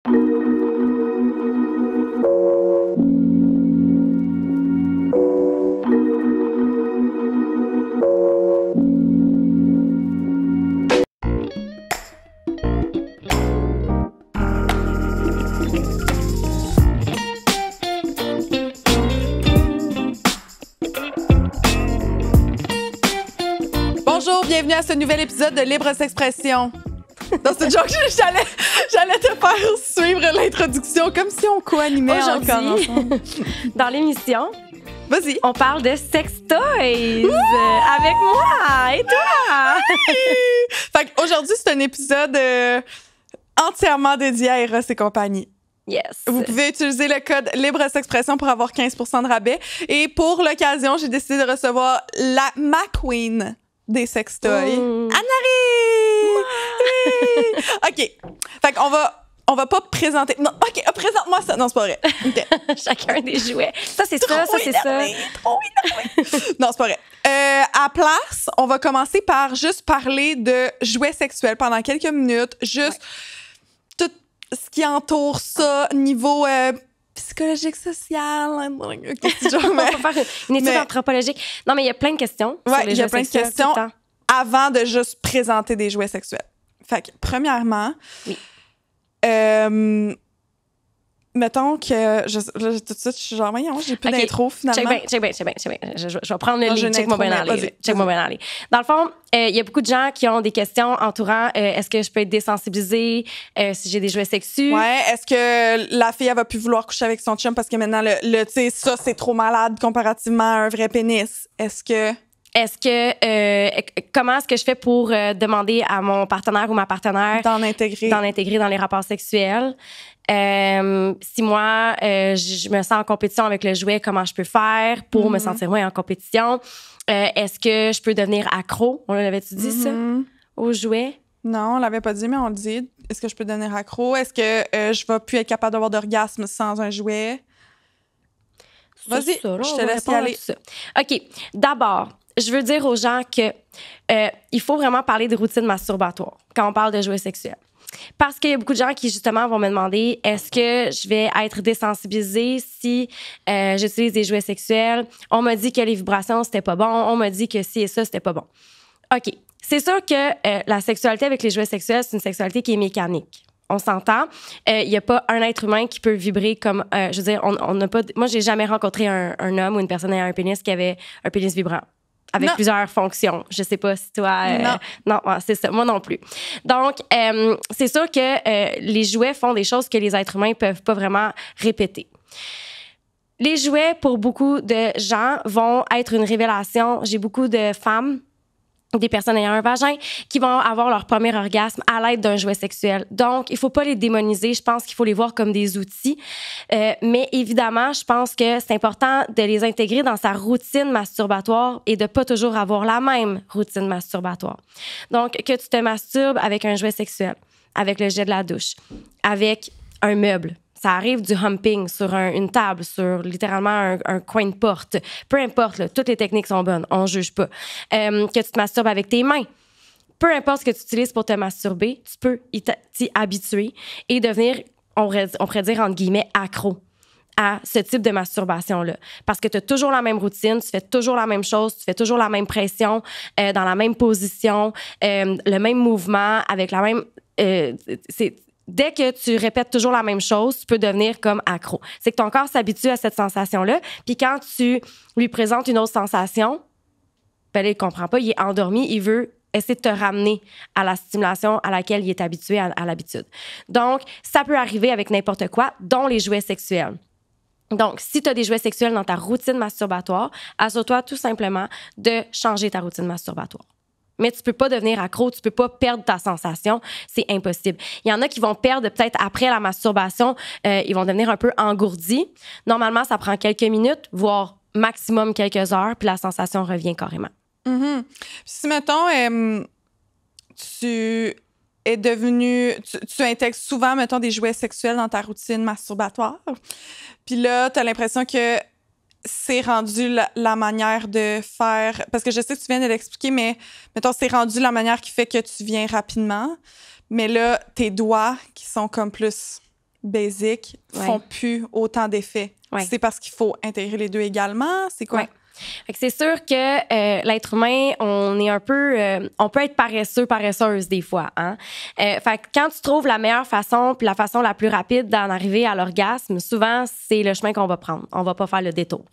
Bonjour, bienvenue à ce nouvel épisode de Libre S'expression. Dans cette joke, j'allais te faire suivre l'introduction comme si on co-animait encore ensemble. Dans l'émission, Vas-y. on parle de sextoys avec moi et toi. Fait qu'aujourd'hui, c'est un épisode entièrement dédié à Eros et compagnie. Yes. Vous pouvez utiliser le code Libre S'expression pour avoir 15% de rabais. Et pour l'occasion, j'ai décidé de recevoir ma queen des sextoys, Anne-Marie! Oui! OK. Fait qu'on va pas présenter... Non, OK, présente-moi ça. Non, c'est pas vrai. OK. Chacun des jouets. Ça, c'est ça, ça, c'est ça. Trop énervé. Non, c'est pas vrai. À place, on va commencer par juste parler de jouets sexuels pendant quelques minutes. Juste tout ce qui entoure ça, niveau... psychologique, social. Okay, On va faire une étude anthropologique. Non, mais il y a plein de questions. Oui, il y a plein de questions avant de juste présenter des jouets sexuels. Fait que, premièrement, oui. Mettons que tout de suite, je suis genre, voyons, j'ai plus d'intro finalement. Check bien. Je vais prendre le lead. Check-moi bien aller. Dans le fond, il y a beaucoup de gens qui ont des questions entourant est-ce que je peux être désensibilisée si j'ai des jouets sexuels? Ouais, est-ce que la fille, elle va plus vouloir coucher avec son chum parce que maintenant, tu sais, ça, c'est trop malade comparativement à un vrai pénis? Comment est-ce que je fais pour demander à mon partenaire ou ma partenaire d'en intégrer dans les rapports sexuels? Si moi, je me sens en compétition avec le jouet, comment je peux faire pour me sentir moins en compétition? Est-ce que je peux devenir accro? On l'avait-tu dit, ça, au jouet? Non, on l'avait pas dit, mais on le dit. Est-ce que je peux devenir accro? Est-ce que je vais plus être capable d'avoir d'orgasme sans un jouet? Vas-y, je te laisse y aller. OK. D'abord, je veux dire aux gens que il faut vraiment parler de routine masturbatoire quand on parle de jouets sexuels. Parce qu'il y a beaucoup de gens qui, justement, vont me demander est-ce que je vais être désensibilisée si j'utilise des jouets sexuels? On m'a dit que les vibrations, c'était pas bon. On m'a dit que ci et ça, c'était pas bon. OK. C'est sûr que la sexualité avec les jouets sexuels, c'est une sexualité qui est mécanique. On s'entend. Il n'y a pas un être humain qui peut vibrer comme... je veux dire, on n'a pas... Moi, j'ai jamais rencontré un homme ou une personne ayant un pénis qui avait un pénis vibrant. Avec plusieurs fonctions. Je sais pas si toi... non, c'est ça. Moi non plus. Donc, c'est sûr que les jouets font des choses que les êtres humains peuvent pas vraiment répéter. Les jouets, pour beaucoup de gens, vont être une révélation. J'ai beaucoup de femmes, des personnes ayant un vagin, qui vont avoir leur premier orgasme à l'aide d'un jouet sexuel. Donc, il faut pas les démoniser. Je pense qu'il faut les voir comme des outils. Mais évidemment, je pense que c'est important de les intégrer dans sa routine masturbatoire et de pas toujours avoir la même routine masturbatoire. Donc, que tu te masturbes avec un jouet sexuel, avec le jet de la douche, avec un meuble. Ça arrive du humping sur une table, sur littéralement un coin de porte. Peu importe, là, toutes les techniques sont bonnes, on juge pas. Que tu te masturbes avec tes mains. Peu importe ce que tu utilises pour te masturber, tu peux t'y habituer et devenir, on pourrait dire, entre guillemets, accro à ce type de masturbation-là. Parce que tu as toujours la même routine, tu fais toujours la même chose, tu fais toujours la même pression, dans la même position, le même mouvement, avec la même... Dès que tu répètes toujours la même chose, tu peux devenir comme accro. C'est que ton corps s'habitue à cette sensation-là. Puis quand tu lui présentes une autre sensation, ben là, il ne comprend pas, il est endormi, il veut essayer de te ramener à la stimulation à laquelle il est habitué à l'habitude. Donc, ça peut arriver avec n'importe quoi, dont les jouets sexuels. Donc, si tu as des jouets sexuels dans ta routine masturbatoire, assure-toi tout simplement de changer ta routine masturbatoire. Mais tu peux pas devenir accro, tu peux pas perdre ta sensation, c'est impossible. Il y en a qui vont perdre peut-être après la masturbation, ils vont devenir un peu engourdis. Normalement, ça prend quelques minutes, voire maximum quelques heures, puis la sensation revient carrément. Mm-hmm. Si, mettons, tu es devenu... Tu intègres souvent, mettons, des jouets sexuels dans ta routine masturbatoire, puis là, tu as l'impression que c'est rendu la manière de faire... Parce que je sais que tu viens de l'expliquer, mais mettons, c'est rendu la manière qui fait que tu viens rapidement. Mais là, tes doigts qui sont comme plus basiques font plus autant d'effets. Ouais. C'est parce qu'il faut intégrer les deux également? C'est quoi? Ouais. Fait que c'est sûr que l'être humain, on est un peu... on peut être paresseuse des fois. Hein? Fait que quand tu trouves la meilleure façon puis la façon la plus rapide d'en arriver à l'orgasme, souvent, c'est le chemin qu'on va prendre. On va pas faire le détour.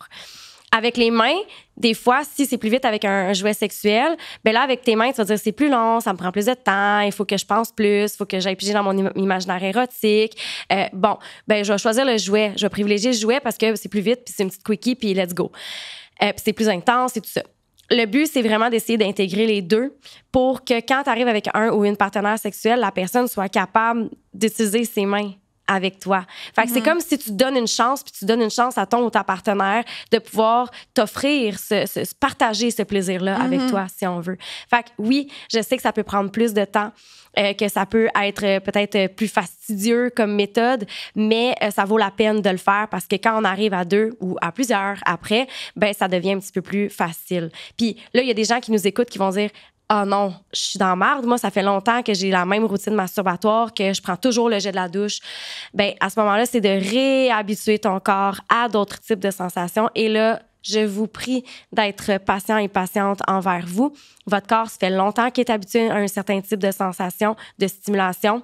Avec les mains, des fois, si c'est plus vite avec un jouet sexuel, ben là, avec tes mains, tu vas dire c'est plus long, ça me prend plus de temps, il faut que je pense plus, il faut que j'aille piger dans mon imaginaire érotique. Bon, ben je vais choisir le jouet. Je vais privilégier le jouet parce que c'est plus vite, puis c'est une petite quickie, puis let's go. Puis c'est plus intense et tout ça. Le but, c'est vraiment d'essayer d'intégrer les deux pour que quand tu arrives avec un ou une partenaire sexuelle, la personne soit capable d'utiliser ses mains avec toi. Fait que c'est comme si tu donnes une chance, puis tu donnes une chance à ton ou ta partenaire de pouvoir t'offrir, partager ce plaisir-là avec toi, si on veut. Fait que oui, je sais que ça peut prendre plus de temps, que ça peut être peut-être plus fastidieux comme méthode, mais ça vaut la peine de le faire parce que quand on arrive à 2 ou à plusieurs après, ben ça devient un petit peu plus facile. Puis là, il y a des gens qui nous écoutent qui vont dire « Ah non, je suis dans la marde. Moi, ça fait longtemps que j'ai la même routine masturbatoire, que je prends toujours le jet de la douche. » Ben à ce moment-là, c'est de réhabituer ton corps à d'autres types de sensations. Et là, je vous prie d'être patient et patiente envers vous. Votre corps, ça fait longtemps qu'il est habitué à un certain type de sensation, de stimulation.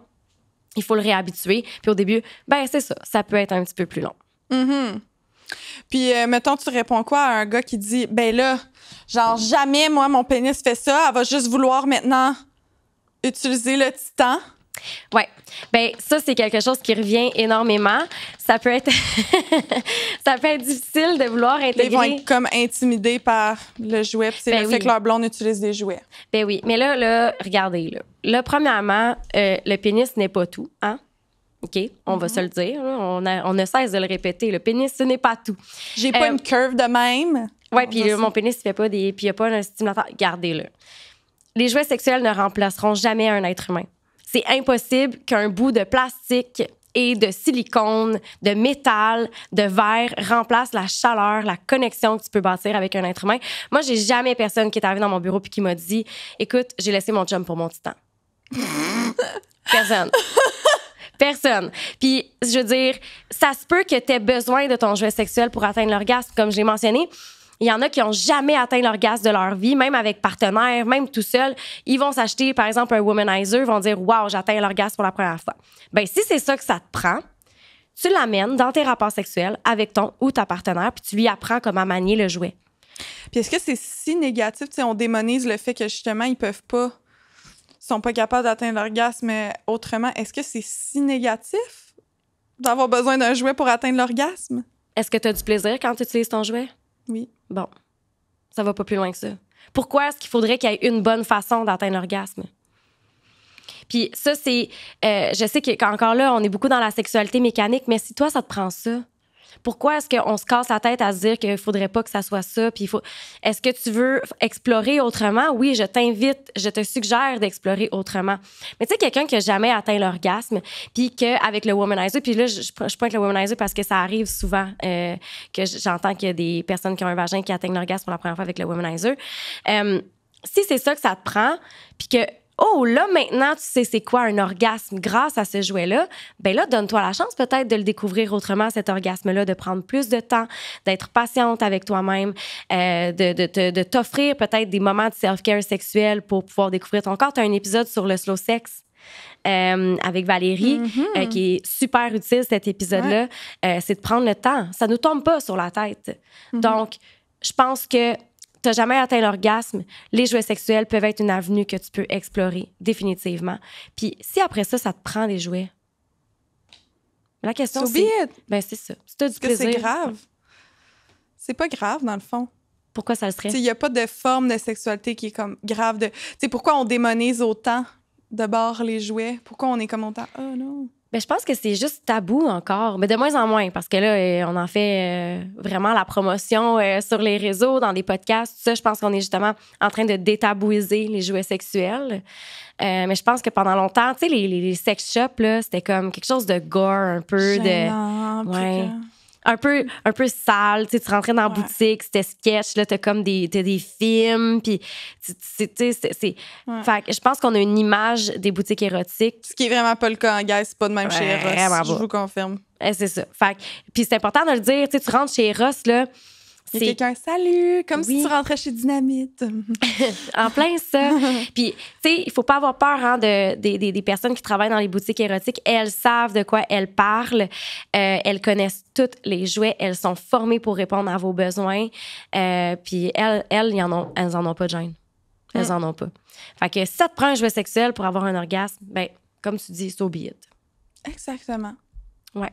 Il faut le réhabituer. Puis au début, ben c'est ça. Ça peut être un petit peu plus long. Mm-hmm. Puis, mettons, tu réponds quoi à un gars qui dit, ben là, genre, jamais, moi, mon pénis fait ça. Elle va juste vouloir maintenant utiliser le titan. Ouais. Ben ça, c'est quelque chose qui revient énormément. Ça peut être, ça peut être difficile de vouloir intégrer. Ils vont être comme intimidés par le jouet. Puis c'est le fait que leur blonde utilise des jouets. Ben oui. Mais là, regardez, là, premièrement, le pénis n'est pas tout, hein? OK, on va se le dire. On ne cesse de le répéter. Le pénis, ce n'est pas tout. J'ai pas une curve de même. Oui, puis mon pénis, il fait pas des... Puis il n'y a pas un stimulateur. Gardez-le. Les jouets sexuels ne remplaceront jamais un être humain. C'est impossible qu'un bout de plastique et de silicone, de métal, de verre remplace la chaleur, la connexion que tu peux bâtir avec un être humain. Moi, j'ai jamais personne qui est arrivé dans mon bureau puis qui m'a dit « Écoute, j'ai laissé mon chum pour mon titan. » Personne. Personne. Puis, je veux dire, ça se peut que tu aies besoin de ton jouet sexuel pour atteindre l'orgasme, comme j'ai mentionné. Il y en a qui n'ont jamais atteint l'orgasme de leur vie, même avec partenaire, même tout seul. Ils vont s'acheter, par exemple, un womanizer, vont dire « Wow, j'atteins l'orgasme pour la première fois. » Bien, si c'est ça que ça te prend, tu l'amènes dans tes rapports sexuels avec ton ou ta partenaire, puis tu lui apprends comment manier le jouet. Puis est-ce que c'est si négatif? Tu sais, on démonise le fait que, justement, ils sont pas capables d'atteindre l'orgasme autrement. Est-ce que c'est si négatif d'avoir besoin d'un jouet pour atteindre l'orgasme? Est-ce que tu as du plaisir quand tu utilises ton jouet? Oui. Bon, ça va pas plus loin que ça. Pourquoi est-ce qu'il faudrait qu'il y ait une bonne façon d'atteindre l'orgasme? Puis ça, c'est... je sais qu'encore là, on est beaucoup dans la sexualité mécanique, mais si toi, ça te prend ça, pourquoi est-ce qu'on se casse la tête à se dire qu'il faudrait pas que ça soit ça? Puis est-ce que tu veux explorer autrement? Oui, je t'invite, je te suggère d'explorer autrement. Mais tu sais, quelqu'un qui a jamais atteint l'orgasme, puis qu'avec le womanizer, puis là, je pointe le womanizer parce que ça arrive souvent que j'entends qu'il y a des personnes qui ont un vagin qui atteignent l'orgasme pour la première fois avec le womanizer. Si c'est ça que ça te prend, puis que oh, là, maintenant, tu sais c'est quoi un orgasme grâce à ce jouet-là, bien là, donne-toi la chance peut-être de le découvrir autrement, cet orgasme-là, de prendre plus de temps, d'être patiente avec toi-même, de t'offrir peut-être des moments de self-care sexuel pour pouvoir découvrir ton corps. Tu as un épisode sur le slow sex avec Valérie, qui est super utile, cet épisode-là. Ouais. C'est de prendre le temps. Ça ne nous tombe pas sur la tête. Donc, je pense que tu n'as jamais atteint l'orgasme, les jouets sexuels peuvent être une avenue que tu peux explorer, définitivement. Puis si après ça, ça te prend des jouets, la question c'est... Ben c'est ça. Si tu as du plaisir... c'est grave. C'est pas grave, dans le fond. Pourquoi ça le serait? Il n'y a pas de forme de sexualité qui est comme grave. Pourquoi on démonise autant de bord les jouets? Pourquoi on est comme autant... Oh non... Ben, je pense que c'est juste tabou encore, mais de moins en moins, parce que là, on en fait vraiment la promotion sur les réseaux, dans des podcasts, tout ça. Je pense qu'on est justement en train de détabouiser les jouets sexuels. Mais je pense que pendant longtemps, tu sais, les sex shops, là, c'était comme quelque chose de gore, un peu gênant, de... Ouais. un peu sale. Tu sais, tu rentrais dans la boutique, c'était sketch, là, t'as comme des films, puis c'est... Fait que je pense qu'on a une image des boutiques érotiques. Ce qui est vraiment pas le cas en guys, c'est pas de même chez Eros, je vous confirme. C'est ça. Fait que, puis c'est important de le dire, tu sais, tu rentres chez Eros, là, il y a quelqu'un, salut, comme si tu rentrais chez Dynamite. En plein ça. Puis, tu sais, il faut pas avoir peur hein, des personnes qui travaillent dans les boutiques érotiques. Elles savent de quoi elles parlent. Elles connaissent tous les jouets. Elles sont formées pour répondre à vos besoins. Puis, elles en ont pas de gêne. Elles en ont pas. Fait que si ça te prend un jouet sexuel pour avoir un orgasme, ben, comme tu dis, so be it. Exactement. Ouais.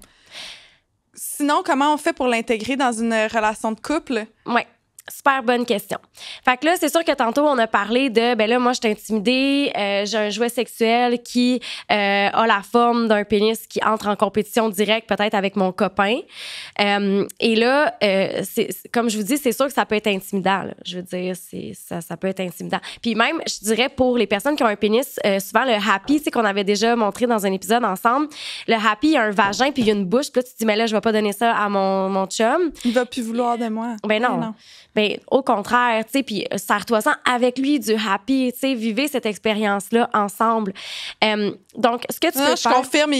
Sinon, comment on fait pour l'intégrer dans une relation de couple? Ouais. Super bonne question. Fait que là, c'est sûr que tantôt, on a parlé de, ben là, moi, je suis intimidée, j'ai un jouet sexuel qui a la forme d'un pénis qui entre en compétition directe, peut-être avec mon copain. Et là, comme je vous dis, c'est sûr que ça peut être intimidant. Là. Je veux dire, ça peut être intimidant. Puis même, je dirais, pour les personnes qui ont un pénis, souvent le happy, tu sais, qu'on avait déjà montré dans un épisode ensemble, le happy, il y a un vagin puis il y a une bouche. Puis là, tu te dis, mais là, je vais pas donner ça à mon chum. Il va plus vouloir de moi. Ben non. Ben, au contraire, tu sais, puis serre-toi-en avec lui du happy, tu sais, vivez cette expérience-là ensemble. Donc, ce que tu peux faire... Je confirme,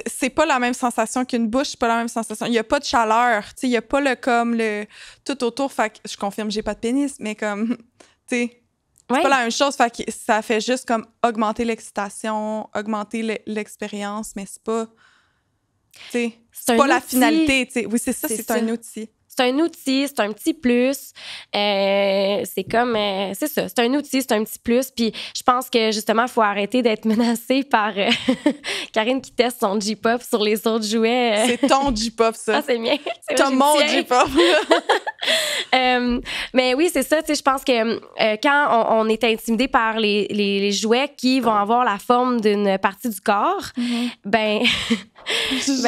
c'est pas la même sensation qu'une bouche, c'est pas la même sensation. Il y a pas de chaleur, tu sais, il y a pas le tout autour. Fait que je confirme, j'ai pas de pénis, mais comme, tu sais, c'est pas la même chose. Fait que ça fait juste comme augmenter l'excitation, augmenter l'expérience, mais c'est pas, tu sais, c'est pas la finalité, tu sais. Oui, c'est ça, c'est un outil. C'est un outil, c'est un petit plus. C'est comme... c'est ça, c'est un outil, c'est un petit plus. Puis je pense que, justement, il faut arrêter d'être menacé par Karine qui teste son J-pop sur les autres jouets. C'est ton J-pop, ça. Ah, c'est mien. T'as mon J-pop. Mais oui, c'est ça. Tu sais, je pense que quand on est intimidé par les jouets qui vont avoir la forme d'une partie du corps, ben, je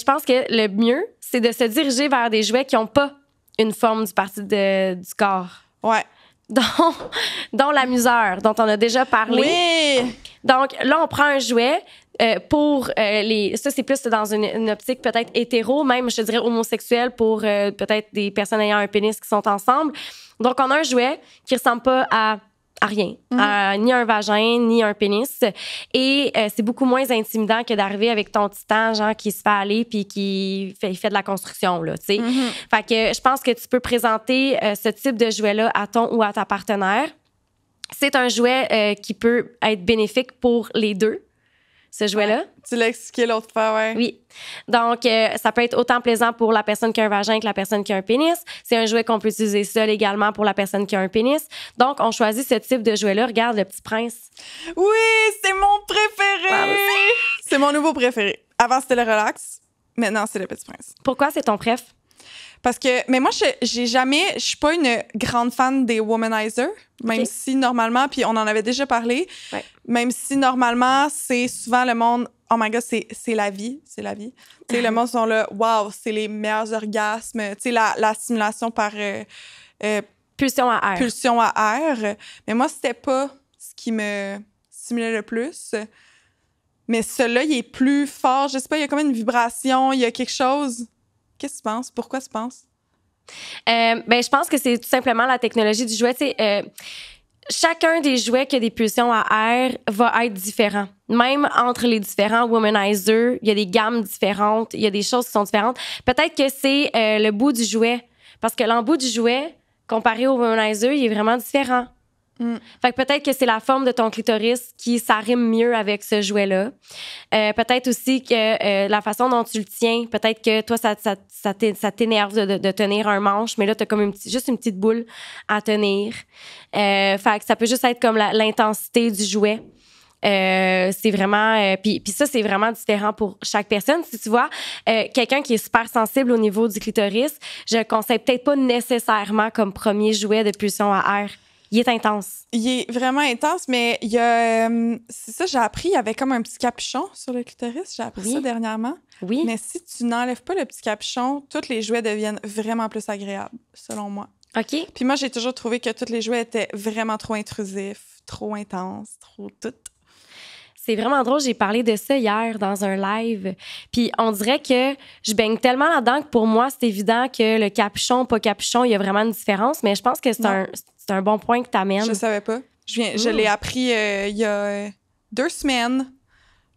pense que le mieux, c'est de se diriger vers des jouets qui n'ont pas une forme du parti du corps. Ouais. Dont l'amuseur, dont on a déjà parlé. Oui! Donc, là, on prend un jouet pour ça, c'est plus dans une optique peut-être hétéro, même, je te dirais, homosexuelle pour peut-être des personnes ayant un pénis qui sont ensemble. Donc, on a un jouet qui ressemble pas à rien, ni un vagin, ni un pénis. Et c'est beaucoup moins intimidant que d'arriver avec ton titan, genre, qui se fait aller puis qui fait de la construction, là, tu sais. Fait que je pense que tu peux présenter ce type de jouet-là à ton ou à ta partenaire. C'est un jouet qui peut être bénéfique pour les deux, ce jouet-là. Tu l'as expliqué l'autre fois, ouais. Oui. Donc, ça peut être autant plaisant pour la personne qui a un vagin que la personne qui a un pénis. C'est un jouet qu'on peut utiliser seul également pour la personne qui a un pénis. Donc, on choisit ce type de jouet-là. Regarde, le Petit Prince. Oui, c'est mon préféré! C'est mon nouveau préféré. Avant, c'était le Relax. Maintenant, c'est le Petit Prince. Pourquoi c'est ton préf? Parce que, mais moi, je suis pas une grande fan des womanizers, même si normalement, puis on en avait déjà parlé, même si normalement, c'est souvent le monde, oh my God, c'est la vie, c'est la vie. Tu sais, le monde sont là, wow, c'est les meilleurs orgasmes, tu sais, la stimulation par... pulsion à air. Pulsion à air. Mais moi, c'était pas ce qui me stimulait le plus. Mais celui-là, il est plus fort, je sais pas, il y a comme une vibration, il y a quelque chose... Qu'est-ce que tu penses? Pourquoi tu penses? Je pense que c'est tout simplement la technologie du jouet. Chacun des jouets qui a des pulsions à air va être différent. Même entre les différents womanizers, il y a des gammes différentes, il y a des choses qui sont différentes. Peut-être que c'est le bout du jouet. Parce que l'embout du jouet, comparé au womanizer, il est vraiment différent. Fait que peut-être que c'est la forme de ton clitoris qui s'arrime mieux avec ce jouet-là. Peut-être aussi que la façon dont tu le tiens, peut-être que toi, ça t'énerve de tenir un manche, mais là, tu as comme juste une petite boule à tenir. Fait que ça peut juste être comme l'intensité du jouet. C'est vraiment... Puis ça, c'est vraiment différent pour chaque personne. Si tu vois, quelqu'un qui est super sensible au niveau du clitoris, je le conseille peut-être pas nécessairement comme premier jouet de pulsion à air. Il est intense. Il est vraiment intense, mais il y a... c'est ça, j'ai appris, il y avait comme un petit capuchon sur le clitoris. J'ai appris ça dernièrement. Oui. Mais si tu n'enlèves pas le petit capuchon, tous les jouets deviennent vraiment plus agréables, selon moi. OK. Puis moi, j'ai toujours trouvé que tous les jouets étaient vraiment trop intrusifs, trop intenses, trop tout. C'est vraiment drôle. J'ai parlé de ça hier dans un live. Puis on dirait que je baigne tellement là-dedans que pour moi, c'est évident que le capuchon, pas capuchon, il y a vraiment une différence. Mais je pense que c'est un bon point que tu amènes. Je savais pas. Je l'ai appris il y a 2 semaines.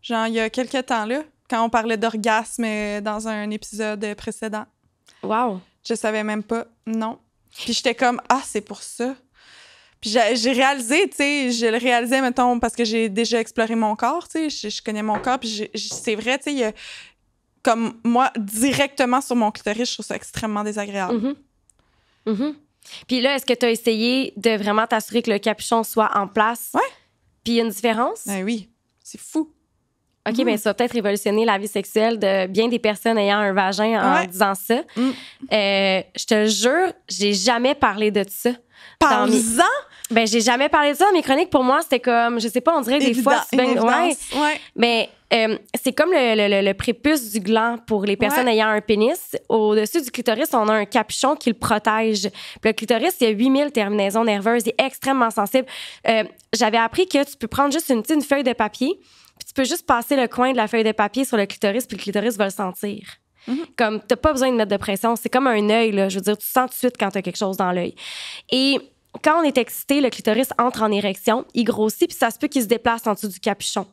Genre, il y a quelques temps, là, quand on parlait d'orgasme dans un épisode précédent. Wow. Je savais même pas. Non. Puis j'étais comme, c'est pour ça. Puis j'ai réalisé, tu sais, je le réalisais, mettons, parce que j'ai déjà exploré mon corps, tu sais, je connais mon corps, puis c'est vrai, tu sais, comme moi, directement sur mon clitoris, je trouve ça extrêmement désagréable. Puis là, est-ce que tu as essayé de vraiment t'assurer que le capuchon soit en place? Ouais. Puis il y a une différence? Ben oui, c'est fou. OK, bien, ça va peut-être révolutionner la vie sexuelle de bien des personnes ayant un vagin en disant ça. Je te jure, j'ai jamais parlé de ça. Parle-en! Ben, j'ai jamais parlé de ça dans mes chroniques. Pour moi, c'était comme, je sais pas, on dirait que des fois... Mais c'est comme le prépuce du gland pour les personnes ayant un pénis. Au-dessus du clitoris, on a un capuchon qui le protège. Puis le clitoris, il y a 8000 terminaisons nerveuses. Il est extrêmement sensible. J'avais appris que tu peux prendre juste une feuille de papier, puis tu peux juste passer le coin de la feuille de papier sur le clitoris, puis le clitoris va le sentir. Comme, t'as pas besoin de mettre de pression. C'est comme un œil, là. Je veux dire, tu sens tout de suite quand t'as quelque chose dans l'œil. Et quand on est excité, le clitoris entre en érection, il grossit, puis ça se peut qu'il se déplace en dessous du capuchon,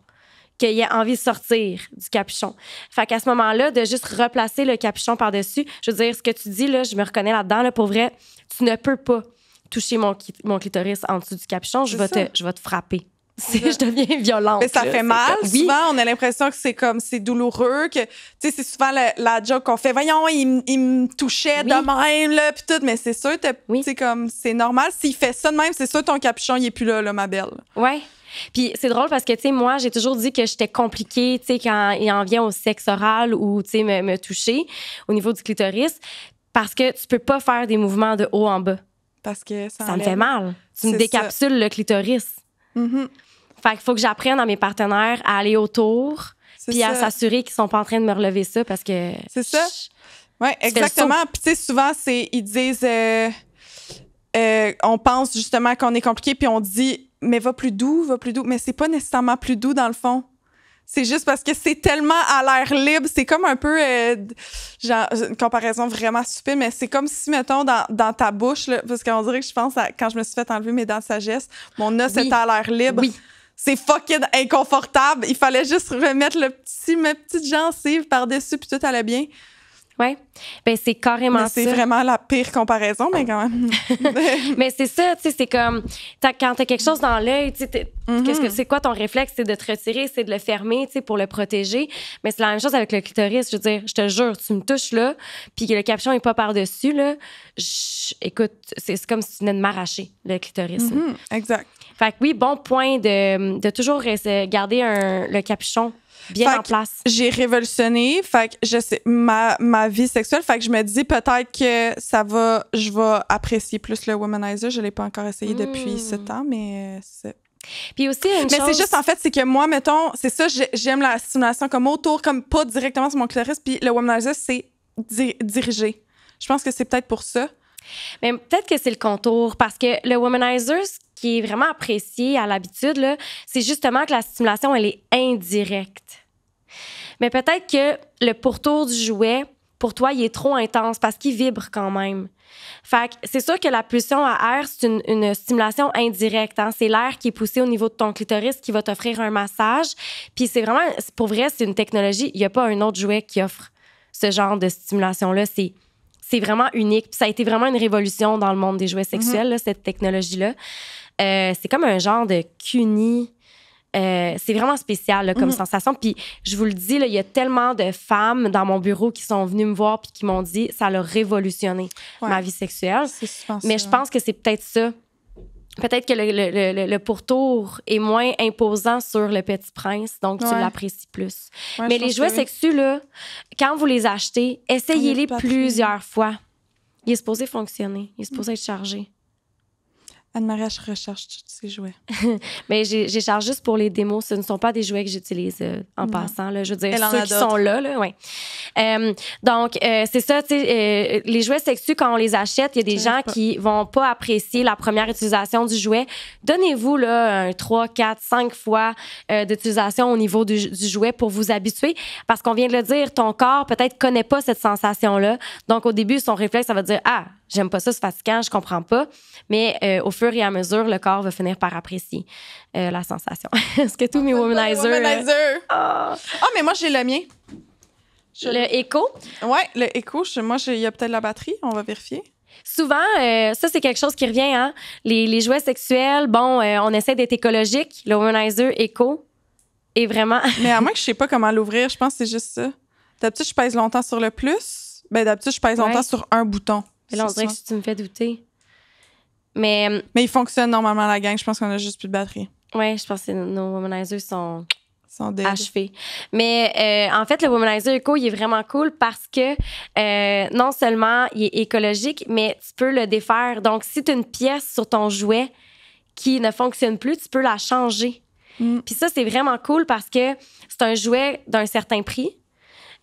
qu'il ait envie de sortir du capuchon. Fait qu'à ce moment-là, de juste replacer le capuchon par-dessus, je veux dire, ce que tu dis, là, je me reconnais là-dedans, là, pour vrai, tu ne peux pas toucher mon clitoris en dessous du capuchon, je vais te frapper. Je deviens violente. Mais ça fait mal. Oui. Souvent, on a l'impression que c'est douloureux, que, tu sais, c'est souvent la joke qu'on fait. Voyons, il me touchait de même, là, puis tout. Mais c'est sûr, c'est normal. S'il fait ça de même, c'est sûr, ton capuchon, il est plus là, ma belle. Ouais. Puis c'est drôle parce que, tu sais, moi, j'ai toujours dit que j'étais compliquée, tu sais, quand il en vient au sexe oral ou, tu sais, me toucher au niveau du clitoris, parce que tu peux pas faire des mouvements de haut en bas. Parce que ça me fait mal. Tu me décapsules le clitoris. Fait qu'il faut que j'apprenne à mes partenaires à aller autour puis à s'assurer qu'ils sont pas en train de me relever ça parce que... C'est ça. Oui, exactement. Puis tu sais, souvent, ils disent... on pense justement qu'on est compliqué puis on dit « mais va plus doux. » Mais c'est pas nécessairement plus doux dans le fond. C'est juste parce que c'est tellement à l'air libre. C'est comme un peu... genre, une comparaison vraiment stupide, mais c'est comme si, mettons, dans ta bouche, là, parce qu'on dirait que je pense à quand je me suis fait enlever mes dents de sagesse, mon os était à l'air libre. Oui. C'est fucking inconfortable. Il fallait juste remettre ma petite gencive par-dessus puis tout allait bien. Oui. Ben c'est carrément ça. C'est vraiment la pire comparaison, mais quand même. Mais c'est ça, tu sais, c'est comme quand t'as quelque chose dans l'œil, tu sais, c'est quoi ton réflexe? C'est de te retirer, c'est de le fermer, tu sais, pour le protéger. Mais c'est la même chose avec le clitoris. Je veux dire, je te jure, tu me touches là, puis que le capuchon est pas par-dessus, là, écoute, c'est comme si tu venais de m'arracher le clitoris. Exact. Fait que oui, bon point de toujours garder le capuchon bien en place. J'ai révolutionné. Fait que je sais, ma vie sexuelle. Fait que je me dis peut-être que je vais apprécier plus le womanizer. Je l'ai pas encore essayé depuis 7 ans, mais c'est... Puis aussi, mais c'est juste, en fait, c'est que moi, mettons, c'est ça, j'aime la stimulation comme autour, comme pas directement sur mon clitoris. Puis le womanizer, c'est dirigé. Je pense que c'est peut-être pour ça. Mais peut-être que c'est le contour, parce que le womanizer, ce qui est vraiment apprécié à l'habitude, là, c'est justement que la stimulation, elle est indirecte. Mais peut-être que le pourtour du jouet, pour toi, il est trop intense parce qu'il vibre quand même. Fait que c'est sûr que la pulsion à air, c'est une stimulation indirecte. Hein? C'est l'air qui est poussé au niveau de ton clitoris qui va t'offrir un massage. Puis c'est vraiment, pour vrai, c'est une technologie. Il n'y a pas un autre jouet qui offre ce genre de stimulation-là. C'est vraiment unique. Puis ça a été vraiment une révolution dans le monde des jouets sexuels, là, cette technologie-là. C'est comme un genre de cuni. C'est vraiment spécial là, comme sensation. Puis je vous le dis, il y a tellement de femmes dans mon bureau qui sont venues me voir puis qui m'ont dit ça a révolutionné ma vie sexuelle. Mais je pense que c'est peut-être ça. Peut-être que le pourtour est moins imposant sur le Petit Prince, donc tu l'apprécies plus. Mais les jouets sexuels, là, quand vous les achetez, essayez-les plusieurs fois. Il est supposé fonctionner. Il est supposé être chargé. Anne-Marie, je recherche tous ces jouets. Mais j'écharge juste pour les démos. Ce ne sont pas des jouets que j'utilise en passant. Là. Je veux dire, ceux qui sont là, ouais. Donc, c'est ça, tu sais, les jouets sexuels, quand on les achète, il y a des gens qui vont pas apprécier la première utilisation du jouet. Donnez-vous là, 3, 4, 5 fois d'utilisation au niveau du jouet pour vous habituer. Parce qu'on vient de le dire, ton corps peut-être connaît pas cette sensation-là. Donc, au début, son réflexe, ça va dire « Ah, j'aime pas ça, c'est fatigant, je comprends pas. » Mais au fur et à mesure, le corps va finir par apprécier la sensation. Est-ce que tous mes womanizers... mais moi, j'ai le mien. Le Echo? Oui, le Echo. Moi, il y a peut-être la batterie. On va vérifier. Souvent, ça, c'est quelque chose qui revient. Hein? Les jouets sexuels, bon, on essaie d'être écologique. Le womanizer Echo est vraiment... Mais à moins que je sais pas comment l'ouvrir, je pense que c'est juste ça. D'habitude, je pèse longtemps sur le plus. Ben, d'habitude, je pèse longtemps sur un bouton. Mais là, on dirait que tu me fais douter. Mais il fonctionne normalement, la gang. Je pense qu'on a juste plus de batterie. Oui, je pense que nos womanizers sont achevés. Mais en fait, le Womanizer Echo, il est vraiment cool parce que non seulement il est écologique, mais tu peux le défaire. Donc, si tu as une pièce sur ton jouet qui ne fonctionne plus, tu peux la changer. Puis ça, c'est vraiment cool parce que c'est un jouet d'un certain prix.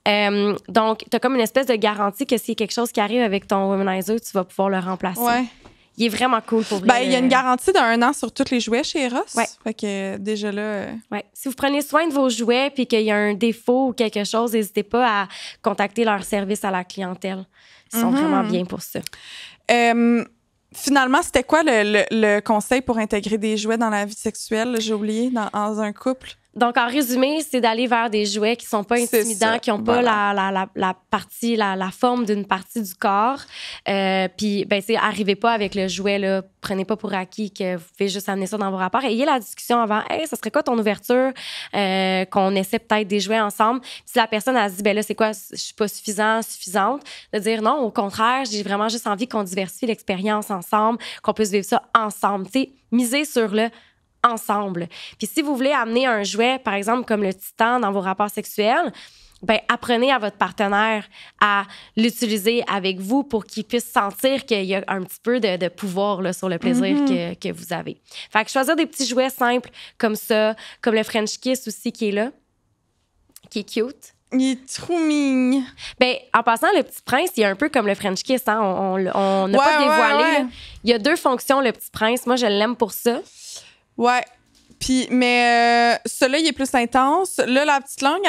Donc, tu as comme une espèce de garantie que s'il y a quelque chose qui arrive avec ton womanizer, tu vas pouvoir le remplacer. Ouais. Il est vraiment cool pour vrai. Il y a une garantie d'1 an sur tous les jouets chez Eros. Ouais. Fait que déjà là... Ouais. Si vous prenez soin de vos jouets puis qu'il y a un défaut ou quelque chose, n'hésitez pas à contacter leur service à la clientèle. Ils sont vraiment bien pour ça. Finalement, c'était quoi le conseil pour intégrer des jouets dans la vie sexuelle? J'ai oublié, dans un couple. Donc, en résumé, c'est d'aller vers des jouets qui sont pas intimidants, qui ont pas la forme d'une partie du corps. Puis, ben, arrivez pas avec le jouet, là. Prenez pas pour acquis que vous pouvez juste amener ça dans vos rapports. Ayez la discussion avant. Hey, ça serait quoi ton ouverture? Qu'on essaie peut-être des jouets ensemble. Puis si la personne, elle se dit, ben là, c'est quoi? Je suis pas suffisante. De dire non, au contraire, j'ai vraiment juste envie qu'on diversifie l'expérience ensemble, qu'on puisse vivre ça ensemble. Tu sais, miser sur le ensemble. Puis si vous voulez amener un jouet, par exemple, comme le titan dans vos rapports sexuels, ben apprenez à votre partenaire à l'utiliser avec vous pour qu'il puisse sentir qu'il y a un petit peu de pouvoir là, sur le plaisir que vous avez. Fait que choisir des petits jouets simples comme ça, comme le French Kiss aussi qui est là, qui est cute. Il est trop mignon. Ben, en passant, le Petit Prince, il est un peu comme le French Kiss. Hein? On n'a pas dévoilé. Ouais. Il y a 2 fonctions, le Petit Prince. Moi, je l'aime pour ça. Ouais. Puis, mais celui-là, il est plus intense. Là, la petite langue,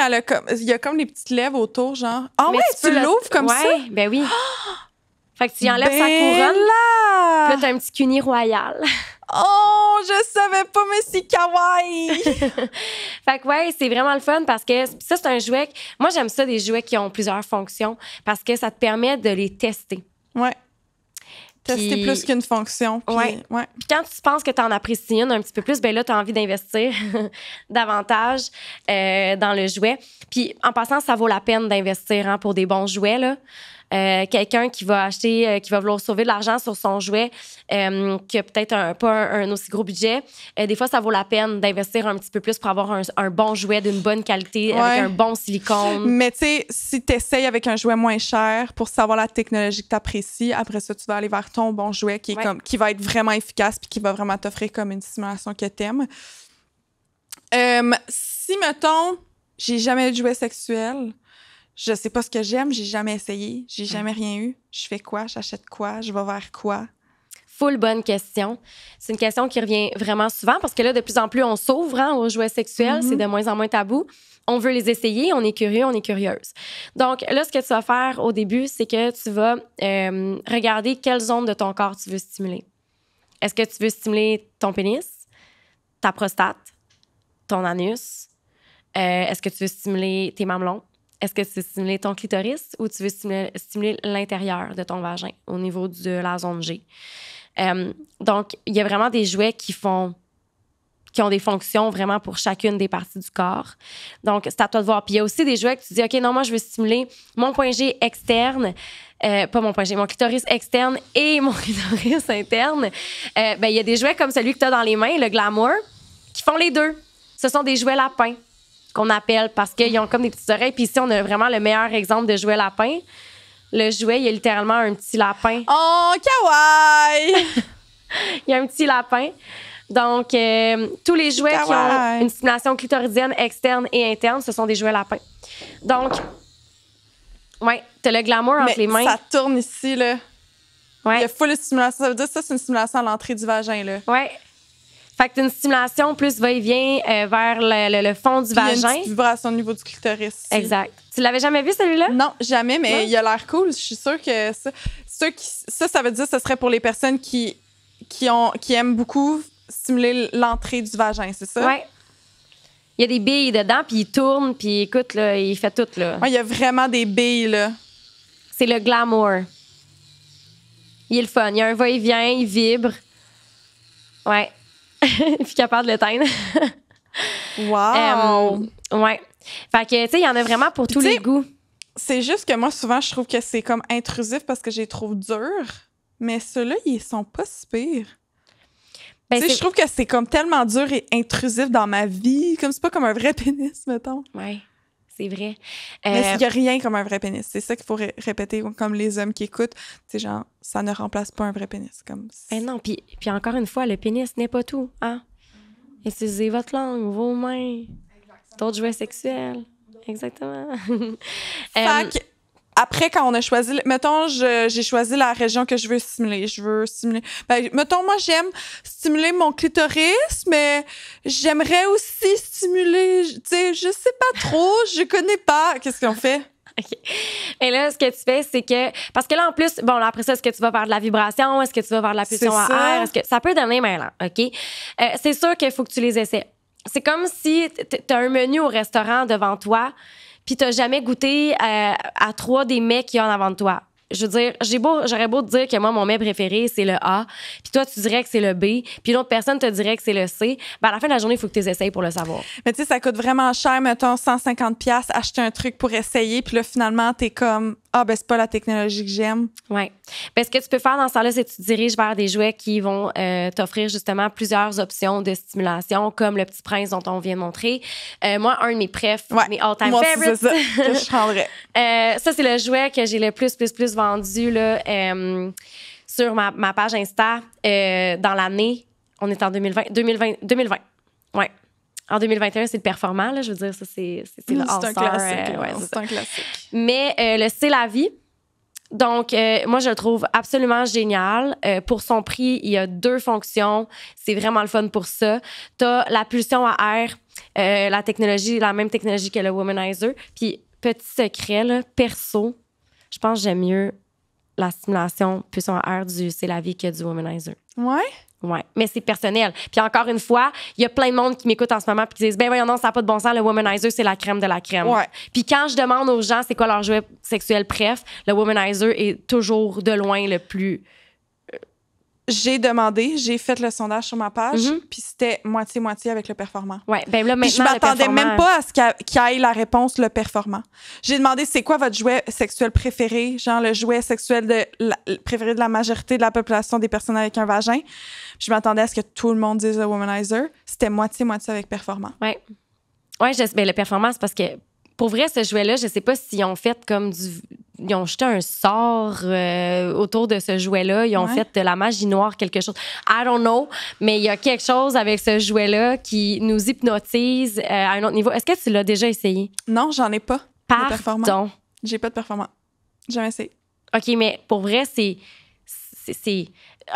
il y a comme des petites lèvres autour, genre. Ah ouais, tu l'ouvres comme ça? Ouais, ben oui. Fait que tu y enlèves sa couronne. Puis là, t'as un petit cuni royal. Oh, je savais pas, mais c'est kawaii! Fait que ouais, c'est vraiment le fun parce que ça, c'est un jouet. Moi, j'aime ça, des jouets qui ont plusieurs fonctions parce que ça te permet de les tester. Ouais. Tester plus qu'une fonction. Puis, ouais. Puis quand tu penses que tu en apprécies une un petit peu plus, ben là, tu as envie d'investir davantage dans le jouet. Puis en passant, ça vaut la peine d'investir pour des bons jouets, là. Quelqu'un qui va acheter, qui va vouloir sauver de l'argent sur son jouet, qui a peut-être pas un aussi gros budget, des fois, ça vaut la peine d'investir un petit peu plus pour avoir un bon jouet d'une bonne qualité, avec un bon silicone. Mais tu sais, si tu essayes avec un jouet moins cher pour savoir la technologie que tu apprécies, après ça, tu vas aller vers ton bon jouet qui est qui va être vraiment efficace puis qui va vraiment t'offrir comme une stimulation que t'aimes. Si, mettons, j'ai jamais eu de jouet sexuel, je sais pas ce que j'aime, j'ai jamais essayé, j'ai jamais rien eu. Je fais quoi? J'achète quoi? Je vais vers quoi? Full bonne question. C'est une question qui revient vraiment souvent parce que là, de plus en plus, on s'ouvre aux jouets sexuels. C'est de moins en moins tabou. On veut les essayer, on est curieux, on est curieuse. Donc là, ce que tu vas faire au début, c'est que tu vas regarder quelle zone de ton corps tu veux stimuler. Est-ce que tu veux stimuler ton pénis, ta prostate, ton anus? Est-ce que tu veux stimuler tes mamelons? Est-ce que tu veux stimuler ton clitoris ou tu veux stimuler l'intérieur de ton vagin au niveau de la zone G? Donc, il y a vraiment des jouets qui ont des fonctions vraiment pour chacune des parties du corps. Donc, c'est à toi de voir. Puis, il y a aussi des jouets que tu dis, OK, non, moi, je veux stimuler mon point G externe, pas mon point G, mon clitoris externe et mon clitoris interne. Il y a des jouets comme celui que tu as dans les mains, le Glamour, qui font les deux. Ce sont des jouets lapins qu'on appelle parce qu'ils ont comme des petites oreilles. Puis ici, on a vraiment le meilleur exemple de jouet lapin. Le jouet, il y a littéralement un petit lapin. Oh, kawaii! Il y a un petit lapin. Donc, tous les jouets qui ont une stimulation clitoridienne externe et interne, ce sont des jouets lapins. Donc, ouais, t'as le glamour entre les mains. Ça tourne ici, là. Ouais. Il y a full stimulation. Ça veut dire que ça, c'est une stimulation à l'entrée du vagin, là. Ouais. Fait que t'as une stimulation plus va-et-vient vers le fond du vagin. Il y a une petite vibration au niveau du clitoris. Aussi. Exact. Tu l'avais jamais vu, celui-là? Non, jamais, mais il a l'air cool. Je suis sûre que ça veut dire que ce serait pour les personnes qui aiment beaucoup stimuler l'entrée du vagin, c'est ça? Oui. Il y a des billes dedans, puis il tourne, puis écoute, là, il fait tout, là. Oui, il y a vraiment des billes, là. C'est le glamour. Il est le fun. Il y a un va-et-vient, il vibre. Ouais. Puis capable de l'éteindre. Wow! Ouais. Fait que, tu sais, il y en a vraiment pour tous les goûts. C'est juste que moi, souvent, je trouve que c'est comme intrusif parce que j'ai trop dur. Mais ceux-là, ils sont pas si pires. Ben, je trouve que c'est comme tellement dur et intrusif dans ma vie. Comme c'est pas comme un vrai pénis, mettons. Oui, c'est vrai. Mais il n'y a rien comme un vrai pénis. C'est ça qu'il faut répéter, comme les hommes qui écoutent. Tu sais, genre, ça ne remplace pas un vrai pénis. Comme... Ben non, puis encore une fois, le pénis n'est pas tout, hein? Utilisez votre langue, vos mains, d'autres jouets sexuels. Exactement. Fait que, après, quand on a choisi... Mettons, j'ai choisi la région que je veux stimuler. Je veux stimuler... Ben, mettons, moi, j'aime stimuler mon clitoris, mais j'aimerais aussi stimuler... Tu sais, je sais pas trop, je connais pas. Qu'est-ce qu'on fait? OK. Et là, ce que tu fais, c'est que... Parce que là, en plus, bon, là, après ça, est-ce que tu vas faire de la vibration? Est-ce que tu vas faire de la pulsion à air? Est-ce que ça peut donner mêlant, OK? C'est sûr qu'il faut que tu les essaies. C'est comme si tu as un menu au restaurant devant toi, puis tu n'as jamais goûté à 3 des mets qu'il y a en avant de toi. Je veux dire, j'aurais beau te dire que moi, mon mets préféré, c'est le A, puis toi, tu dirais que c'est le B, puis l'autre personne te dirait que c'est le C. Ben, à la fin de la journée, il faut que tu les essayes pour le savoir. Mais tu sais, ça coûte vraiment cher, mettons, 150$, acheter un truc pour essayer, puis là, finalement, t'es comme, ben, c'est pas la technologie que j'aime. Oui. Ben, ce que tu peux faire dans ce temps-là, c'est que tu te diriges vers des jouets qui vont t'offrir justement plusieurs options de stimulation, comme le Petit Prince dont on vient de montrer. Moi, un de mes mes all-time favorites. C'est ça que je prendrais. Ça, c'est le jouet que j'ai le plus vendu là, sur ma page Insta dans l'année. On est en 2020. Ouais. En 2021, c'est le performant, là. Je veux dire, ça, c'est le all-star. C'est un classique. C'est un classique. Mais le C'est la vie. Donc, moi, je le trouve absolument génial. Pour son prix, il y a 2 fonctions. C'est vraiment le fun pour ça. Tu as la pulsion à air, la même technologie que le Womanizer. Puis, petit secret, là, perso, je pense que j'aime mieux la stimulation pulsion à air du C'est la vie que du Womanizer. Ouais? Ouais, mais c'est personnel. Puis encore une fois, il y a plein de monde qui m'écoute en ce moment puis qui disent ben voyons non, ça n'a pas de bon sens, le Womanizer c'est la crème de la crème. Ouais. Puis quand je demande aux gens c'est quoi leur jouet sexuel préf, le Womanizer est toujours de loin le plus j'ai fait le sondage sur ma page, puis c'était moitié-moitié avec le performant. Ouais, ben là, maintenant, je m'attendais même pas à ce qu'il y ait la réponse, le performant. J'ai demandé, c'est quoi votre jouet sexuel préféré? Genre le jouet sexuel préféré de la majorité de la population des personnes avec un vagin. Je m'attendais à ce que tout le monde dise le Womanizer. C'était moitié-moitié avec performant. Ouais. Ouais, ben, le performant, c'est parce que pour vrai, ce jouet-là, je sais pas s'ils ont fait comme ils ont jeté un sort autour de ce jouet-là. Ils ont fait de la magie noire, quelque chose. I don't know. Mais il y a quelque chose avec ce jouet-là qui nous hypnotise à un autre niveau. Est-ce que tu l'as déjà essayé? Non, j'en ai pas. Pardon. J'ai pas de performant. Jamais essayé. OK, mais pour vrai, c'est...